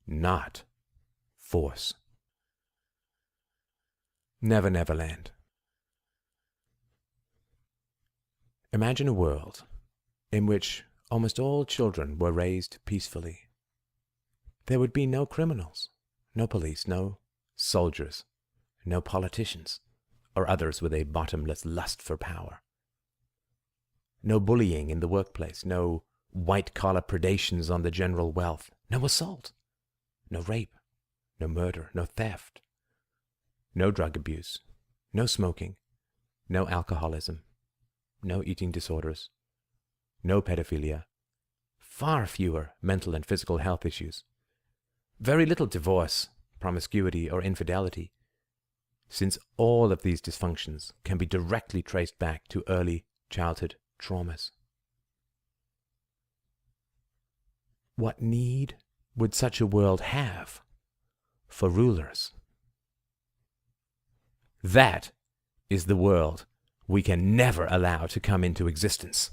not force. Never Never Land. Imagine a world in which almost all children were raised peacefully. There would be no criminals, no police, no soldiers, no politicians, or others with a bottomless lust for power. No bullying in the workplace, no white-collar predations on the general wealth, no assault, no rape, no murder, no theft, no drug abuse, no smoking, no alcoholism, no eating disorders, no pedophilia, far fewer mental and physical health issues, very little divorce, promiscuity, or infidelity, since all of these dysfunctions can be directly traced back to early childhood traumas. What need would such a world have for rulers? That is the world we can never allow to come into existence.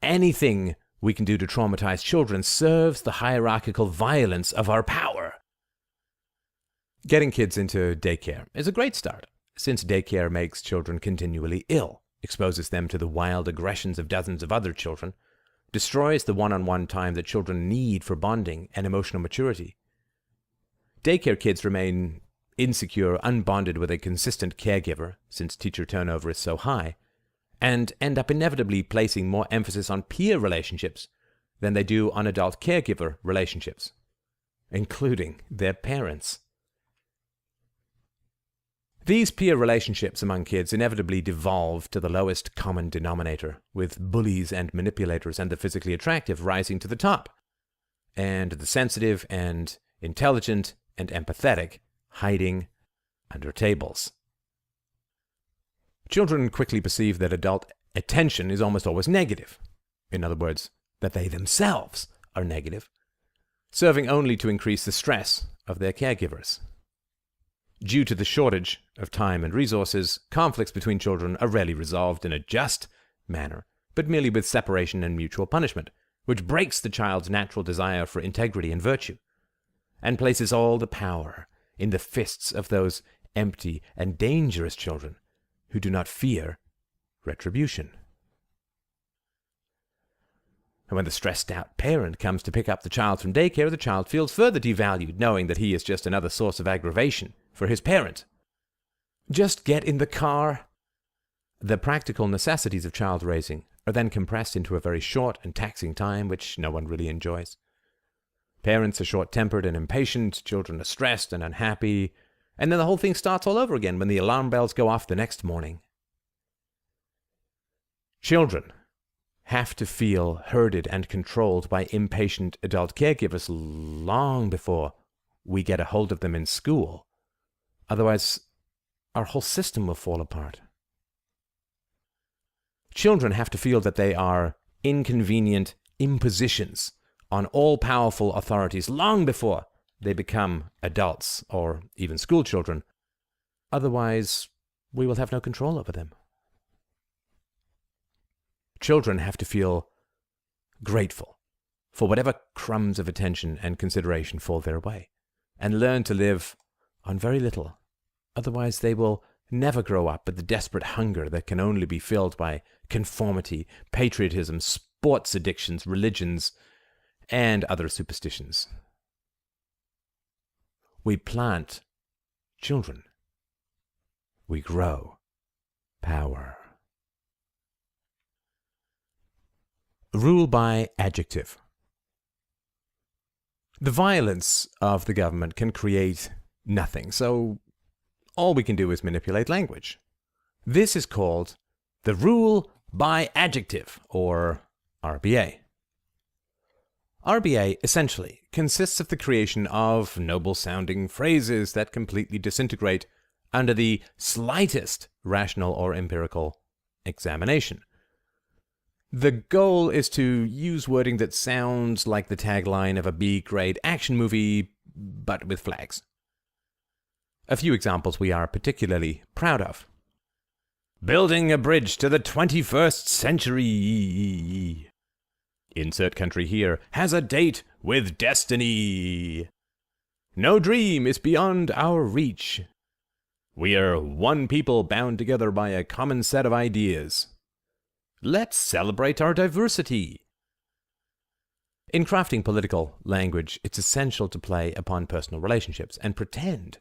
Anything we can do to traumatize children serves the hierarchical violence of our power. Getting kids into daycare is a great start, since daycare makes children continually ill, exposes them to the wild aggressions of dozens of other children, destroys the one-on-one time that children need for bonding and emotional maturity. Daycare kids remain insecure, unbonded with a consistent caregiver, since teacher turnover is so high, and end up inevitably placing more emphasis on peer relationships than they do on adult caregiver relationships, including their parents. These peer relationships among kids inevitably devolve to the lowest common denominator, with bullies and manipulators and the physically attractive rising to the top, and the sensitive and intelligent and empathetic hiding under tables. Children quickly perceive that adult attention is almost always negative. In other words, that they themselves are negative, serving only to increase the stress of their caregivers. Due to the shortage of time and resources, conflicts between children are rarely resolved in a just manner, but merely with separation and mutual punishment, which breaks the child's natural desire for integrity and virtue, and places all the power in the fists of those empty and dangerous children who do not fear retribution. And when the stressed out parent comes to pick up the child from daycare, the child feels further devalued, knowing that he is just another source of aggravation for his parent. Just get in the car. The practical necessities of child raising are then compressed into a very short and taxing time, which no one really enjoys. Parents are short-tempered and impatient, children are stressed and unhappy, and then the whole thing starts all over again when the alarm bells go off the next morning. Children have to feel herded and controlled by impatient adult caregivers long before we get a hold of them in school. Otherwise, our whole system will fall apart. Children have to feel that they are inconvenient impositions on all-powerful authorities long before they become adults or even school children. Otherwise, we will have no control over them. Children have to feel grateful for whatever crumbs of attention and consideration fall their way, and learn to live on very little. Otherwise, they will never grow up with the desperate hunger that can only be filled by conformity, patriotism, sports addictions, religions, and other superstitions. We plant children. We grow power. Rule by adjective. The violence of the government can create nothing, so all we can do is manipulate language. This is called the rule by adjective, or RBA. RBA essentially consists of the creation of noble-sounding phrases that completely disintegrate under the slightest rational or empirical examination. The goal is to use wording that sounds like the tagline of a B-grade action movie, but with flags. A few examples we are particularly proud of. Building a bridge to the 21st century. Insert country here has a date with destiny. No dream is beyond our reach. We are one people bound together by a common set of ideas. Let's celebrate our diversity. In crafting political language, it's essential to play upon personal relationships and pretend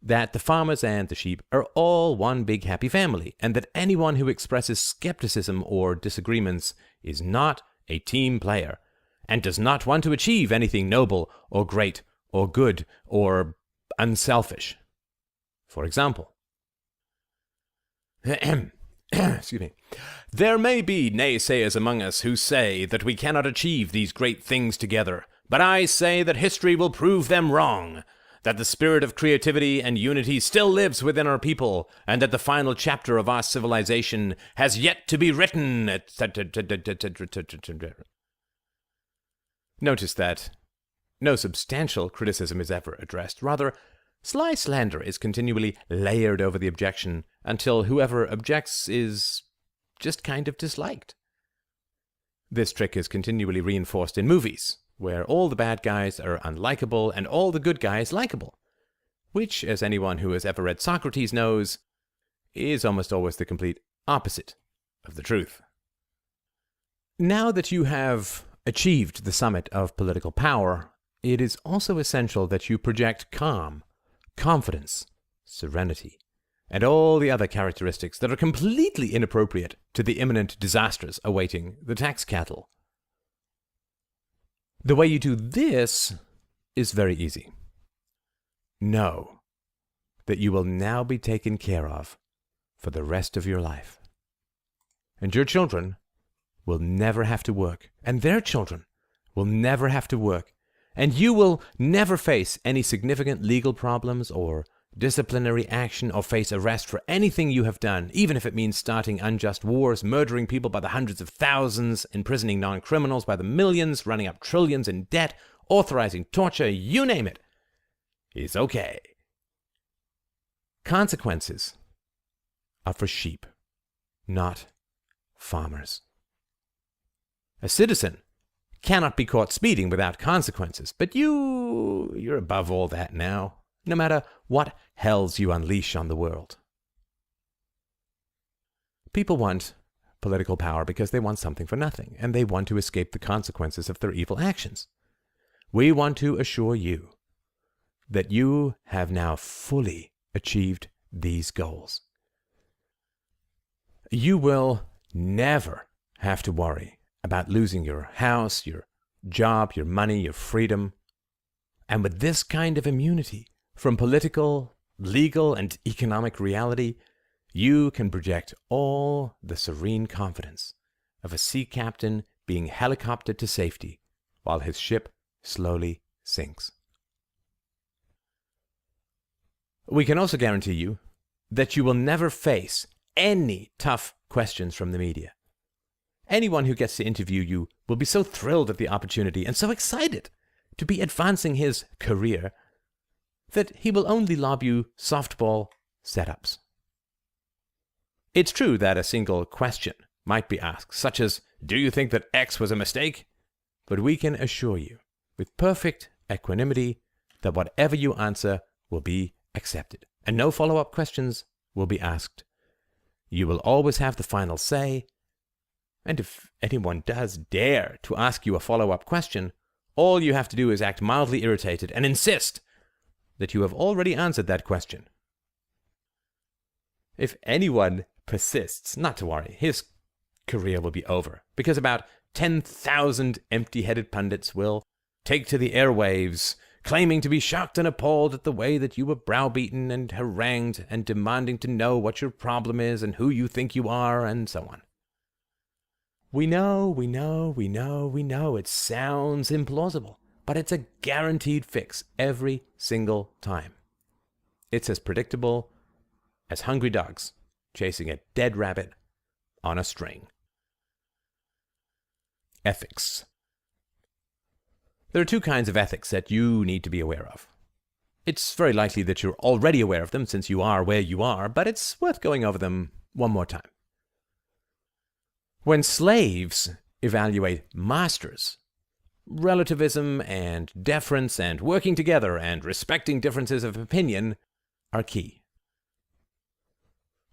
that the farmers and the sheep are all one big happy family, and that anyone who expresses skepticism or disagreements is not a team player, and does not want to achieve anything noble or great or good or unselfish. For example, excuse me. There may be naysayers among us who say that we cannot achieve these great things together, but I say that history will prove them wrong, that the spirit of creativity and unity still lives within our people, and that the final chapter of our civilization has yet to be written. Notice that no substantial criticism is ever addressed. Rather, sly slander is continually layered over the objection until whoever objects is just kind of disliked. This trick is continually reinforced in movies, where all the bad guys are unlikable and all the good guys likable, which, as anyone who has ever read Socrates knows, is almost always the complete opposite of the truth. Now that you have achieved the summit of political power, it is also essential that you project calm, confidence, serenity, and all the other characteristics that are completely inappropriate to the imminent disasters awaiting the tax cattle. The way you do this is very easy. Know that you will now be taken care of for the rest of your life. And your children will never have to work, and their children will never have to work, and you will never face any significant legal problems or disciplinary action or face arrest for anything you have done, even if it means starting unjust wars, murdering people by the hundreds of thousands, imprisoning non-criminals by the millions, running up trillions in debt, authorizing torture, you name it. It's okay. Consequences are for sheep, not farmers. A citizen cannot be caught speeding without consequences, but you're above all that now, no matter what hells you unleash on the world. People want political power because they want something for nothing, and they want to escape the consequences of their evil actions. We want to assure you that you have now fully achieved these goals. You will never have to worry about losing your house, your job, your money, your freedom. And with this kind of immunity from political, legal, and economic reality, you can project all the serene confidence of a sea captain being helicoptered to safety while his ship slowly sinks. We can also guarantee you that you will never face any tough questions from the media. Anyone who gets to interview you will be so thrilled at the opportunity and so excited to be advancing his career that he will only lob you softball setups. It's true that a single question might be asked, such as, "Do you think that X was a mistake?" But we can assure you, with perfect equanimity, that whatever you answer will be accepted, and no follow-up questions will be asked. You will always have the final say, and if anyone does dare to ask you a follow-up question, all you have to do is act mildly irritated and insist that you have already answered that question. If anyone persists, not to worry, his career will be over, because about 10,000 empty-headed pundits will take to the airwaves, claiming to be shocked and appalled at the way that you were browbeaten and harangued and demanding to know what your problem is and who you think you are, and so on. We know, it sounds implausible, but it's a guaranteed fix every single time. It's as predictable as hungry dogs chasing a dead rabbit on a string. Ethics. There are two kinds of ethics that you need to be aware of. It's very likely that you're already aware of them since you are where you are, but it's worth going over them one more time. When slaves evaluate masters, relativism and deference and working together and respecting differences of opinion are key.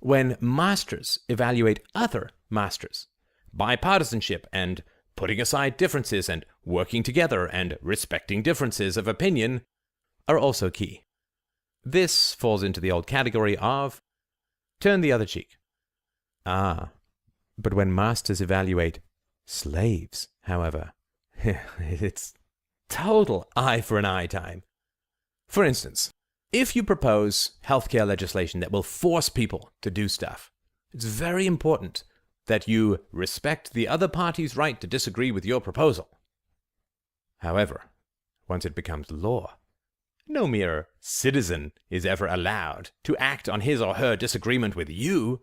When masters evaluate other masters, bipartisanship and putting aside differences and working together and respecting differences of opinion are also key. This falls into the old category of turn the other cheek. But when masters evaluate slaves, however, it's total eye for an eye time. For instance, if you propose healthcare legislation that will force people to do stuff, it's very important that you respect the other party's right to disagree with your proposal. However, once it becomes law, no mere citizen is ever allowed to act on his or her disagreement with you.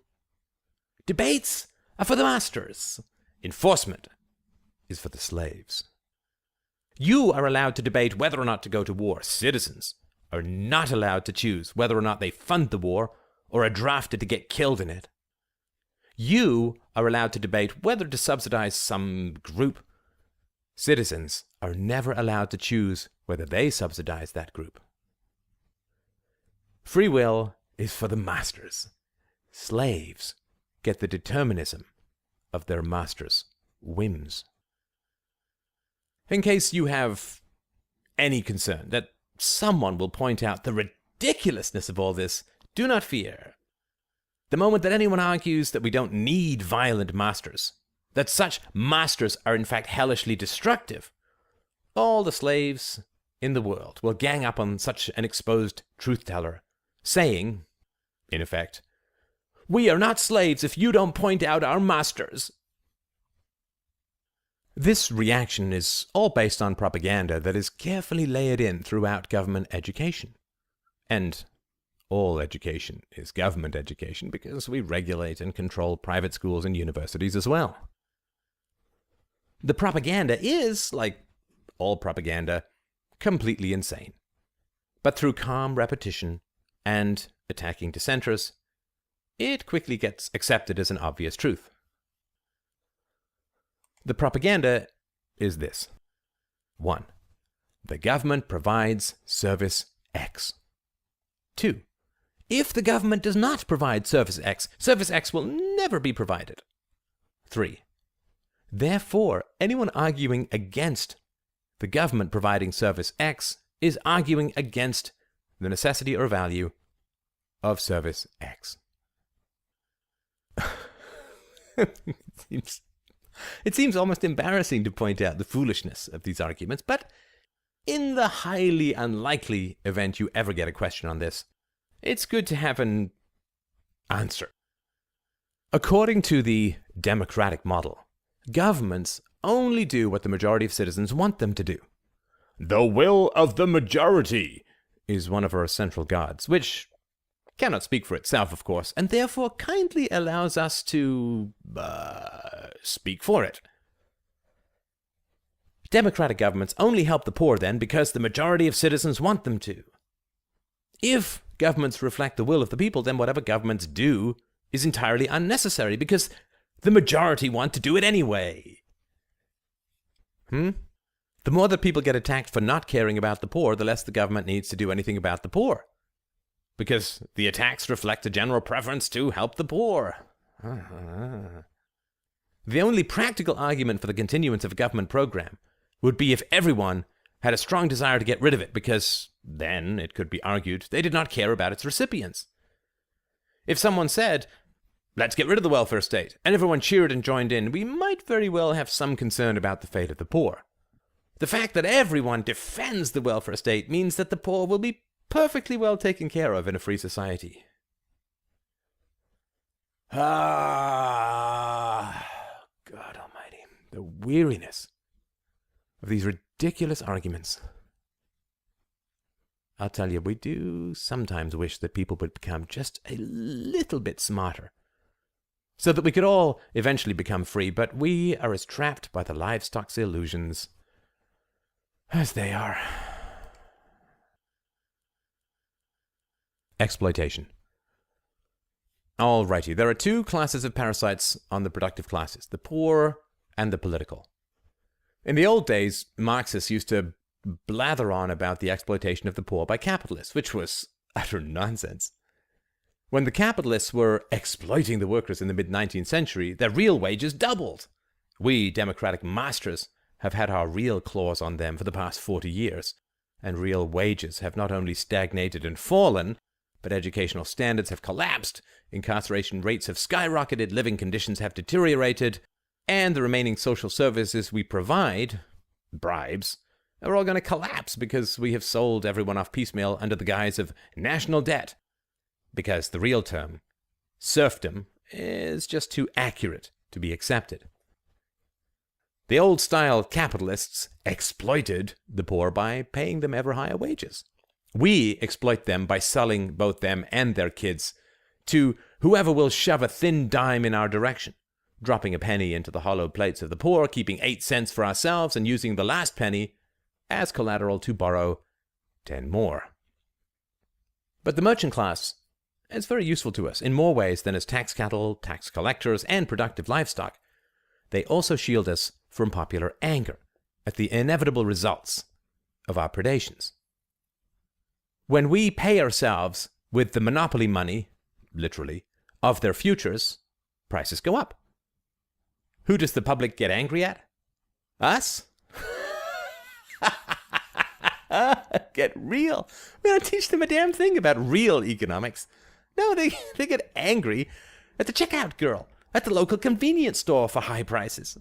Debates are for the masters. Enforcement is for the slaves. You are allowed to debate whether or not to go to war. Citizens are not allowed to choose whether or not they fund the war or are drafted to get killed in it. You are allowed to debate whether to subsidize some group. Citizens are never allowed to choose whether they subsidize that group. Free will is for the masters. Slaves get the determinism of their masters' whims. In case you have any concern that someone will point out the ridiculousness of all this, do not fear. The moment that anyone argues that we don't need violent masters, that such masters are in fact hellishly destructive, all the slaves in the world will gang up on such an exposed truth-teller, saying, in effect, "We are not slaves if you don't point out our masters." This reaction is all based on propaganda that is carefully layered in throughout government education. And all education is government education because we regulate and control private schools and universities as well. The propaganda is, like all propaganda, completely insane. But through calm repetition and attacking dissenters, it quickly gets accepted as an obvious truth. The propaganda is this. 1. The government provides service X. 2. If the government does not provide service X will never be provided. 3. Therefore, anyone arguing against the government providing service X is arguing against the necessity or value of service X. It seems almost embarrassing to point out the foolishness of these arguments, but in the highly unlikely event you ever get a question on this, it's good to have an answer. According to the democratic model, governments only do what the majority of citizens want them to do. The will of the majority is one of our central gods, which cannot speak for itself, of course, and therefore kindly allows us to speak for it. Democratic governments only help the poor, then, because the majority of citizens want them to. If governments reflect the will of the people, then whatever governments do is entirely unnecessary, because the majority want to do it anyway. The more that people get attacked for not caring about the poor, the less the government needs to do anything about the poor, because the attacks reflect a general preference to help the poor. The only practical argument for the continuance of a government program would be if everyone had a strong desire to get rid of it, because then, it could be argued, they did not care about its recipients. If someone said, "Let's get rid of the welfare state," and everyone cheered and joined in, we might very well have some concern about the fate of the poor. The fact that everyone defends the welfare state means that the poor will be perfectly well taken care of in a free society. God almighty, the weariness of these ridiculous arguments. I'll tell you, we do sometimes wish that people would become just a little bit smarter, so that we could all eventually become free, but we are as trapped by the livestock's illusions as they are. Exploitation. Alrighty, there are two classes of parasites on the productive classes, the poor and the political. In the old days, Marxists used to blather on about the exploitation of the poor by capitalists, which was utter nonsense. When the capitalists were exploiting the workers in the mid-19th century, their real wages doubled. We, democratic masters, have had our real claws on them for the past 40 years, and real wages have not only stagnated and fallen, but educational standards have collapsed, incarceration rates have skyrocketed, living conditions have deteriorated, and the remaining social services we provide, bribes, are all going to collapse because we have sold everyone off piecemeal under the guise of national debt. Because the real term, serfdom, is just too accurate to be accepted. The old-style capitalists exploited the poor by paying them ever higher wages. We exploit them by selling both them and their kids to whoever will shove a thin dime in our direction, dropping a penny into the hollow plates of the poor, keeping 8 cents for ourselves, and using the last penny as collateral to borrow 10 more. But the merchant class is very useful to us in more ways than as tax cattle, tax collectors, and productive livestock. They also shield us from popular anger at the inevitable results of our predations. When we pay ourselves with the monopoly money, literally, of their futures, prices go up. Who does the public get angry at? Us? Get real. We don't teach them a damn thing about real economics. No, they get angry at the checkout girl at the local convenience store for high prices.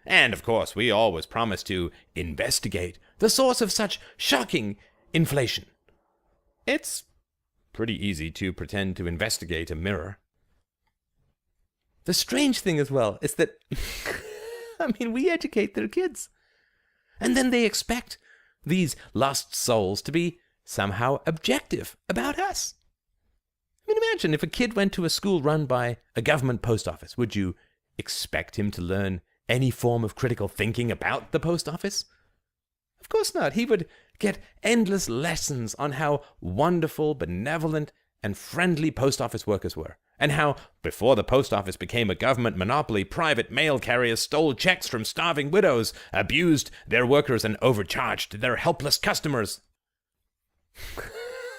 And, of course, we always promise to investigate the source of such shocking inflation. It's pretty easy to pretend to investigate a mirror. The strange thing as well is that, we educate their kids. And then they expect these lost souls to be somehow objective about us. Imagine if a kid went to a school run by a government post office. Would you expect him to learn any form of critical thinking about the post office? Of course not. He would get endless lessons on how wonderful, benevolent, and friendly post office workers were, and how, before the post office became a government monopoly, private mail carriers stole checks from starving widows, abused their workers, and overcharged their helpless customers.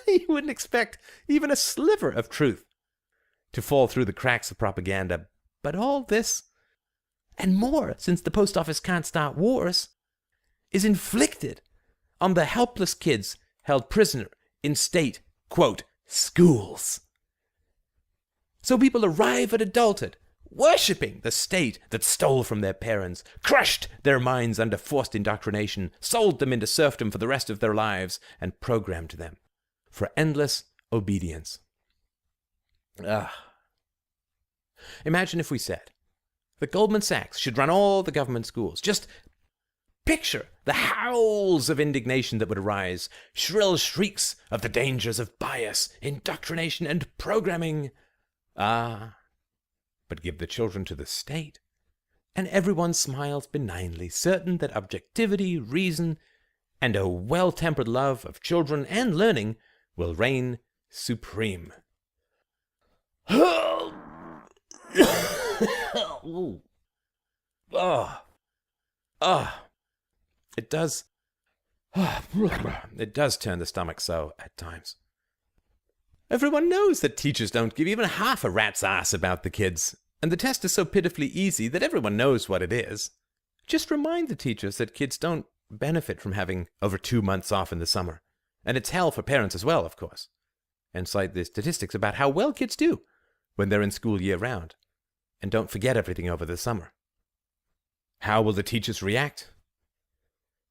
You wouldn't expect even a sliver of truth to fall through the cracks of propaganda, but all this and more, since the post office can't start wars, is inflicted on the helpless kids held prisoner in state, quote, schools. So people arrive at adulthood, worshipping the state that stole from their parents, crushed their minds under forced indoctrination, sold them into serfdom for the rest of their lives, and programmed them for endless obedience. Imagine if we said that Goldman Sachs should run all the government schools. Just picture the howls of indignation that would arise, shrill shrieks of the dangers of bias, indoctrination, and programming. But give the children to the state, and everyone smiles benignly, certain that objectivity, reason, and a well-tempered love of children and learning will reign supreme. It does turn the stomach so at times. Everyone knows that teachers don't give even half a rat's ass about the kids, and the test is so pitifully easy that everyone knows what it is. Just remind the teachers that kids don't benefit from having over 2 months off in the summer, and it's hell for parents as well, of course, and cite the statistics about how well kids do when they're in school year-round, and don't forget everything over the summer. How will the teachers react?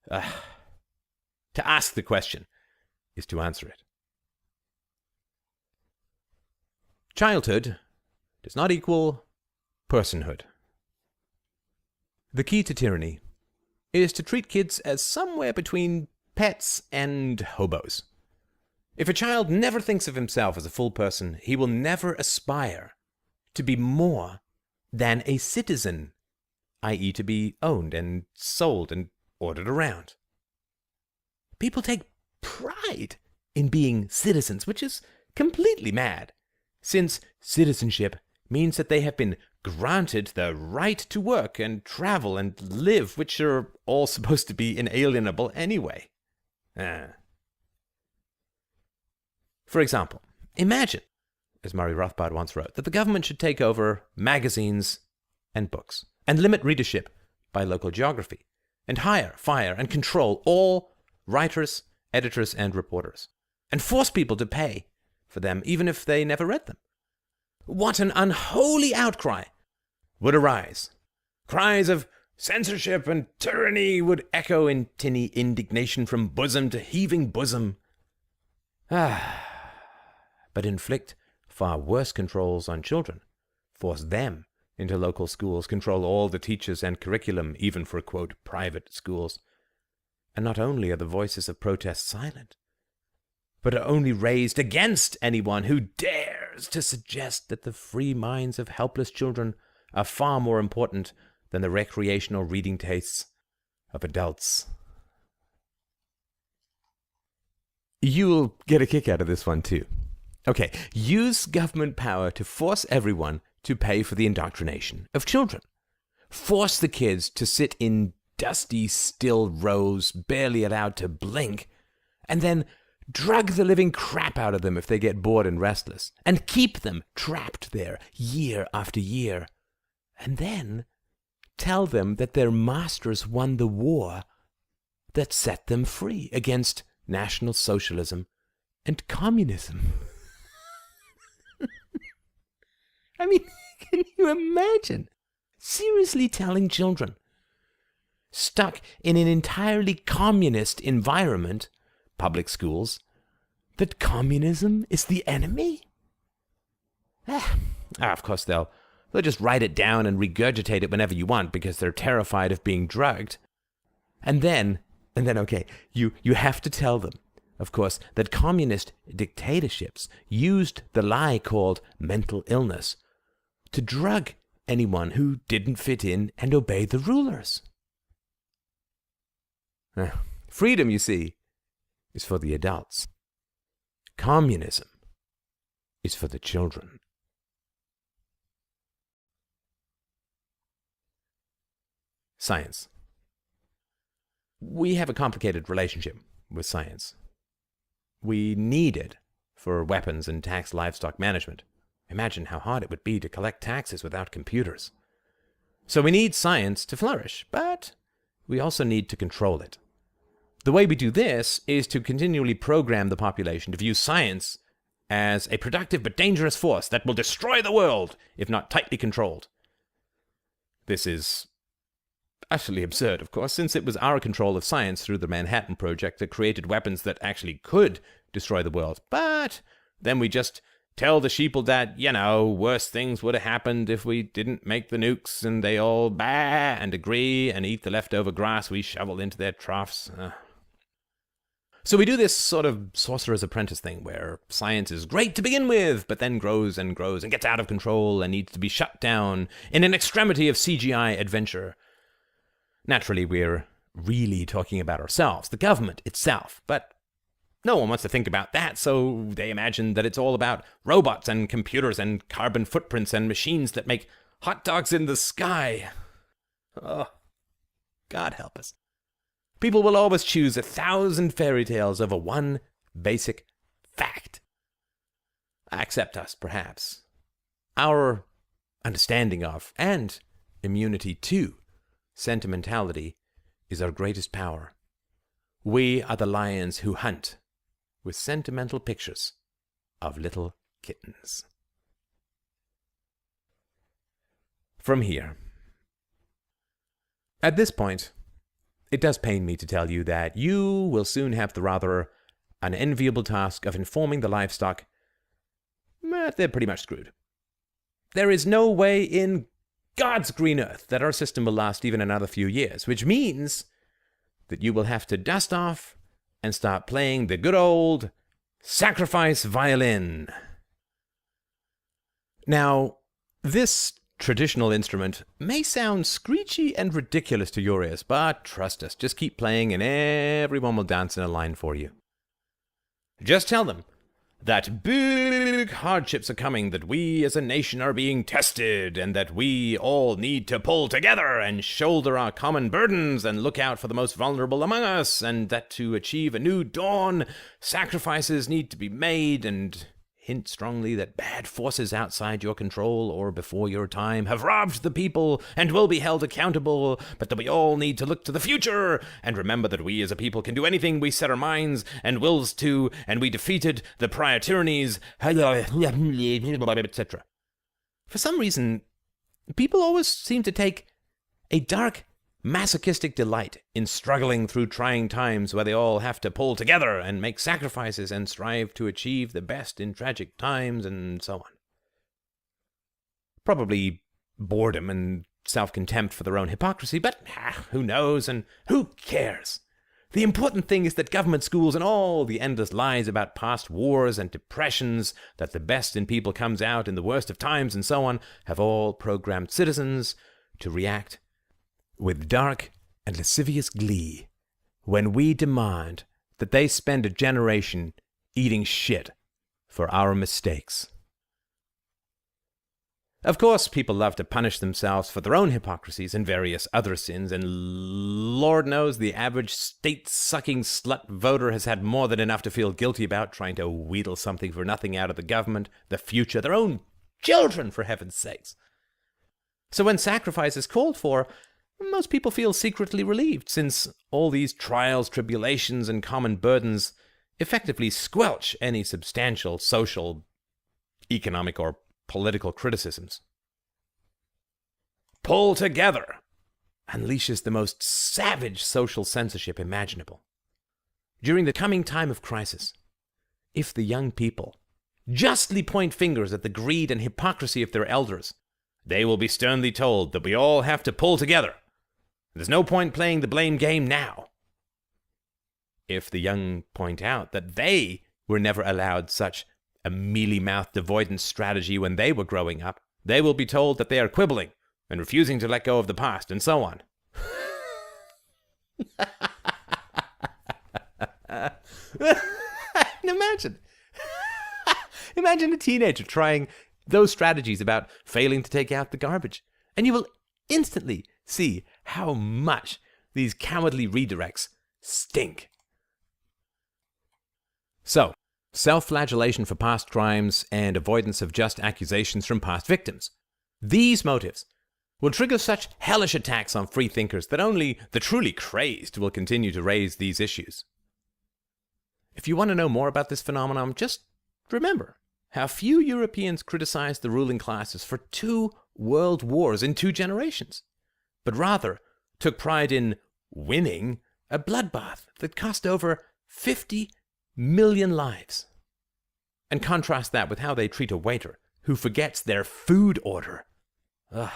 To ask the question is to answer it. Childhood does not equal personhood. The key to tyranny is to treat kids as somewhere between pets and hobos. If a child never thinks of himself as a full person, he will never aspire to be more than a citizen, i.e. to be owned and sold and ordered around. People take pride in being citizens, which is completely mad, since citizenship means that they have been granted the right to work and travel and live, which are all supposed to be inalienable anyway. For example, imagine, as Murray Rothbard once wrote, that the government should take over magazines and books, and limit readership by local geography, and hire, fire, and control all writers, editors, and reporters, and force people to pay for them even if they never read them. What an unholy outcry would arise. Cries of censorship and tyranny would echo in tinny indignation from bosom to heaving bosom. But inflict far worse controls on children, force them into local schools, control all the teachers and curriculum, even for, quote, private schools. And not only are the voices of protest silent, but are only raised against anyone who dares to suggest that the free minds of helpless children are far more important than the recreational reading tastes of adults. You'll get a kick out of this one too. Okay, use government power to force everyone to pay for the indoctrination of children. Force the kids to sit in dusty, still rows, barely allowed to blink, and then drug the living crap out of them if they get bored and restless, and keep them trapped there year after year, and then tell them that their masters won the war that set them free against National Socialism and communism. I mean, can you imagine seriously telling children stuck in an entirely communist environment, public schools, that communism is the enemy? Of course, they'll just write it down and regurgitate it whenever you want because they're terrified of being drugged. And then, okay, you have to tell them, of course, that communist dictatorships used the lie called mental illness to drug anyone who didn't fit in and obey the rulers. Freedom, you see, is for the adults. Communism is for the children. Science. We have a complicated relationship with science. We need it for weapons and tax livestock management. Imagine how hard it would be to collect taxes without computers. So we need science to flourish, but we also need to control it. The way we do this is to continually program the population to view science as a productive but dangerous force that will destroy the world if not tightly controlled. This is utterly absurd, of course, since it was our control of science through the Manhattan Project that created weapons that actually could destroy the world. But then we just tell the sheeple that, worse things would have happened if we didn't make the nukes, and they all bah and agree and eat the leftover grass we shovel into their troughs. So we do this sort of Sorcerer's Apprentice thing where science is great to begin with, but then grows and grows and gets out of control and needs to be shut down in an extremity of CGI adventure. Naturally, we're really talking about ourselves, the government itself, but no one wants to think about that, so they imagine that it's all about robots and computers and carbon footprints and machines that make hot dogs in the sky. Oh, God help us. People will always choose 1,000 fairy tales over one basic fact. Except us, perhaps. Our understanding of, and immunity to, sentimentality is our greatest power. We are the lions who hunt with sentimental pictures of little kittens. From here. At this point, it does pain me to tell you that you will soon have the rather unenviable task of informing the livestock that they're pretty much screwed. There is no way in God's green earth that our system will last even another few years, which means that you will have to dust off and start playing the good old sacrifice violin. Now, this traditional instrument may sound screechy and ridiculous to your ears, but trust us, just keep playing and everyone will dance in a line for you. Just tell them that big hardships are coming, that we as a nation are being tested, and that we all need to pull together and shoulder our common burdens and look out for the most vulnerable among us, and that to achieve a new dawn, sacrifices need to be made, and hint strongly that bad forces outside your control or before your time have robbed the people and will be held accountable, but that we all need to look to the future and remember that we as a people can do anything we set our minds and wills to, and we defeated the prior tyrannies, etc. For some reason, people always seem to take a dark, masochistic delight in struggling through trying times where they all have to pull together and make sacrifices and strive to achieve the best in tragic times and so on. Probably boredom and self-contempt for their own hypocrisy, but who knows and who cares? The important thing is that government schools and all the endless lies about past wars and depressions, that the best in people comes out in the worst of times and so on, have all programmed citizens to react with dark and lascivious glee when we demand that they spend a generation eating shit for our mistakes. Of course, people love to punish themselves for their own hypocrisies and various other sins, and Lord knows the average state-sucking slut voter has had more than enough to feel guilty about trying to wheedle something for nothing out of the government, the future, their own children, for heaven's sakes. So when sacrifice is called for, most people feel secretly relieved, since all these trials, tribulations, and common burdens effectively squelch any substantial social, economic, or political criticisms. Pull together unleashes the most savage social censorship imaginable. During the coming time of crisis, if the young people justly point fingers at the greed and hypocrisy of their elders, they will be sternly told that we all have to pull together. There's no point playing the blame game now. If the young point out that they were never allowed such a mealy-mouthed avoidance strategy when they were growing up, they will be told that they are quibbling and refusing to let go of the past, and so on. Imagine. Imagine a teenager trying those strategies about failing to take out the garbage, and you will instantly see how much these cowardly redirects stink. So, self-flagellation for past crimes and avoidance of just accusations from past victims. These motives will trigger such hellish attacks on free thinkers that only the truly crazed will continue to raise these issues. If you want to know more about this phenomenon, just remember how few Europeans criticized the ruling classes for 2 world wars in 2 generations, but rather took pride in winning a bloodbath that cost over 50 million lives. And contrast that with how they treat a waiter who forgets their food order. Ugh.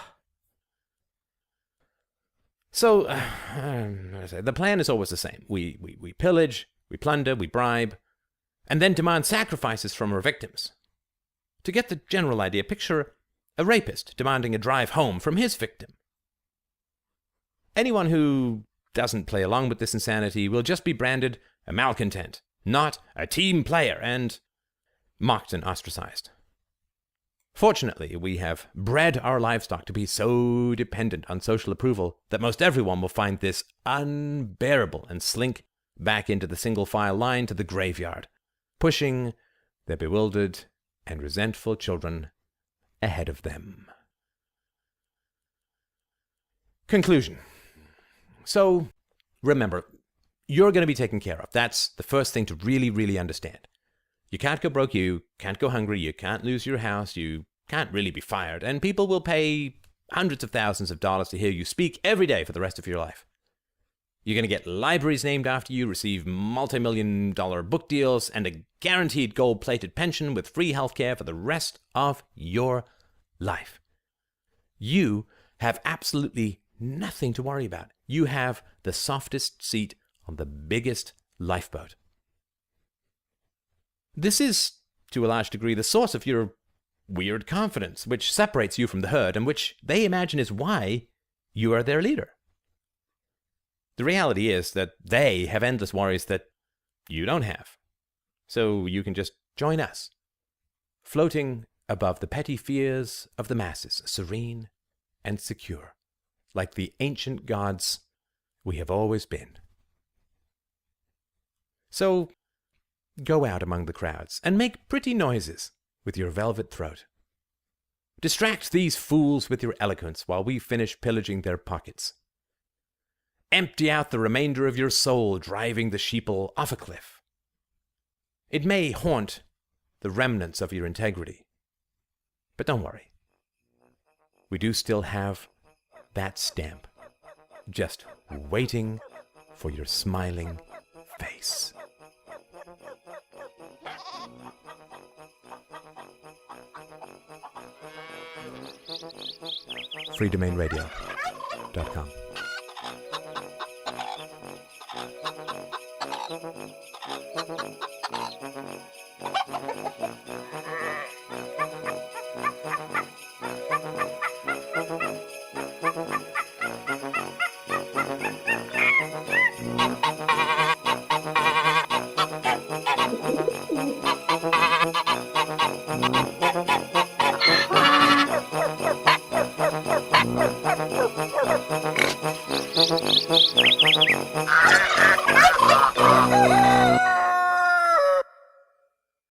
So, the plan is always the same. We pillage, we plunder, we bribe, and then demand sacrifices from our victims. To get the general idea, picture a rapist demanding a drive home from his victim. Anyone who doesn't play along with this insanity will just be branded a malcontent, not a team player, and mocked and ostracized. Fortunately, we have bred our livestock to be so dependent on social approval that most everyone will find this unbearable and slink back into the single-file line to the graveyard, pushing their bewildered and resentful children ahead of them. Conclusion. So, remember, you're going to be taken care of. That's the first thing to really, really understand. You can't go broke, you can't go hungry, you can't lose your house, you can't really be fired, and people will pay hundreds of thousands of dollars to hear you speak every day for the rest of your life. You're going to get libraries named after you, receive multi-million-dollar book deals, and a guaranteed gold-plated pension with free healthcare for the rest of your life. You have absolutely nothing to worry about. You have the softest seat on the biggest lifeboat. This is, to a large degree, the source of your weird confidence, which separates you from the herd and which they imagine is why you are their leader. The reality is that they have endless worries that you don't have. So you can just join us, floating above the petty fears of the masses, serene and secure, like the ancient gods we have always been. So go out among the crowds and make pretty noises with your velvet throat. Distract these fools with your eloquence while we finish pillaging their pockets. Empty out the remainder of your soul driving the sheeple off a cliff. It may haunt the remnants of your integrity, but don't worry. We do still have that stamp, just waiting for your smiling face. freedomainradio.com. Ah!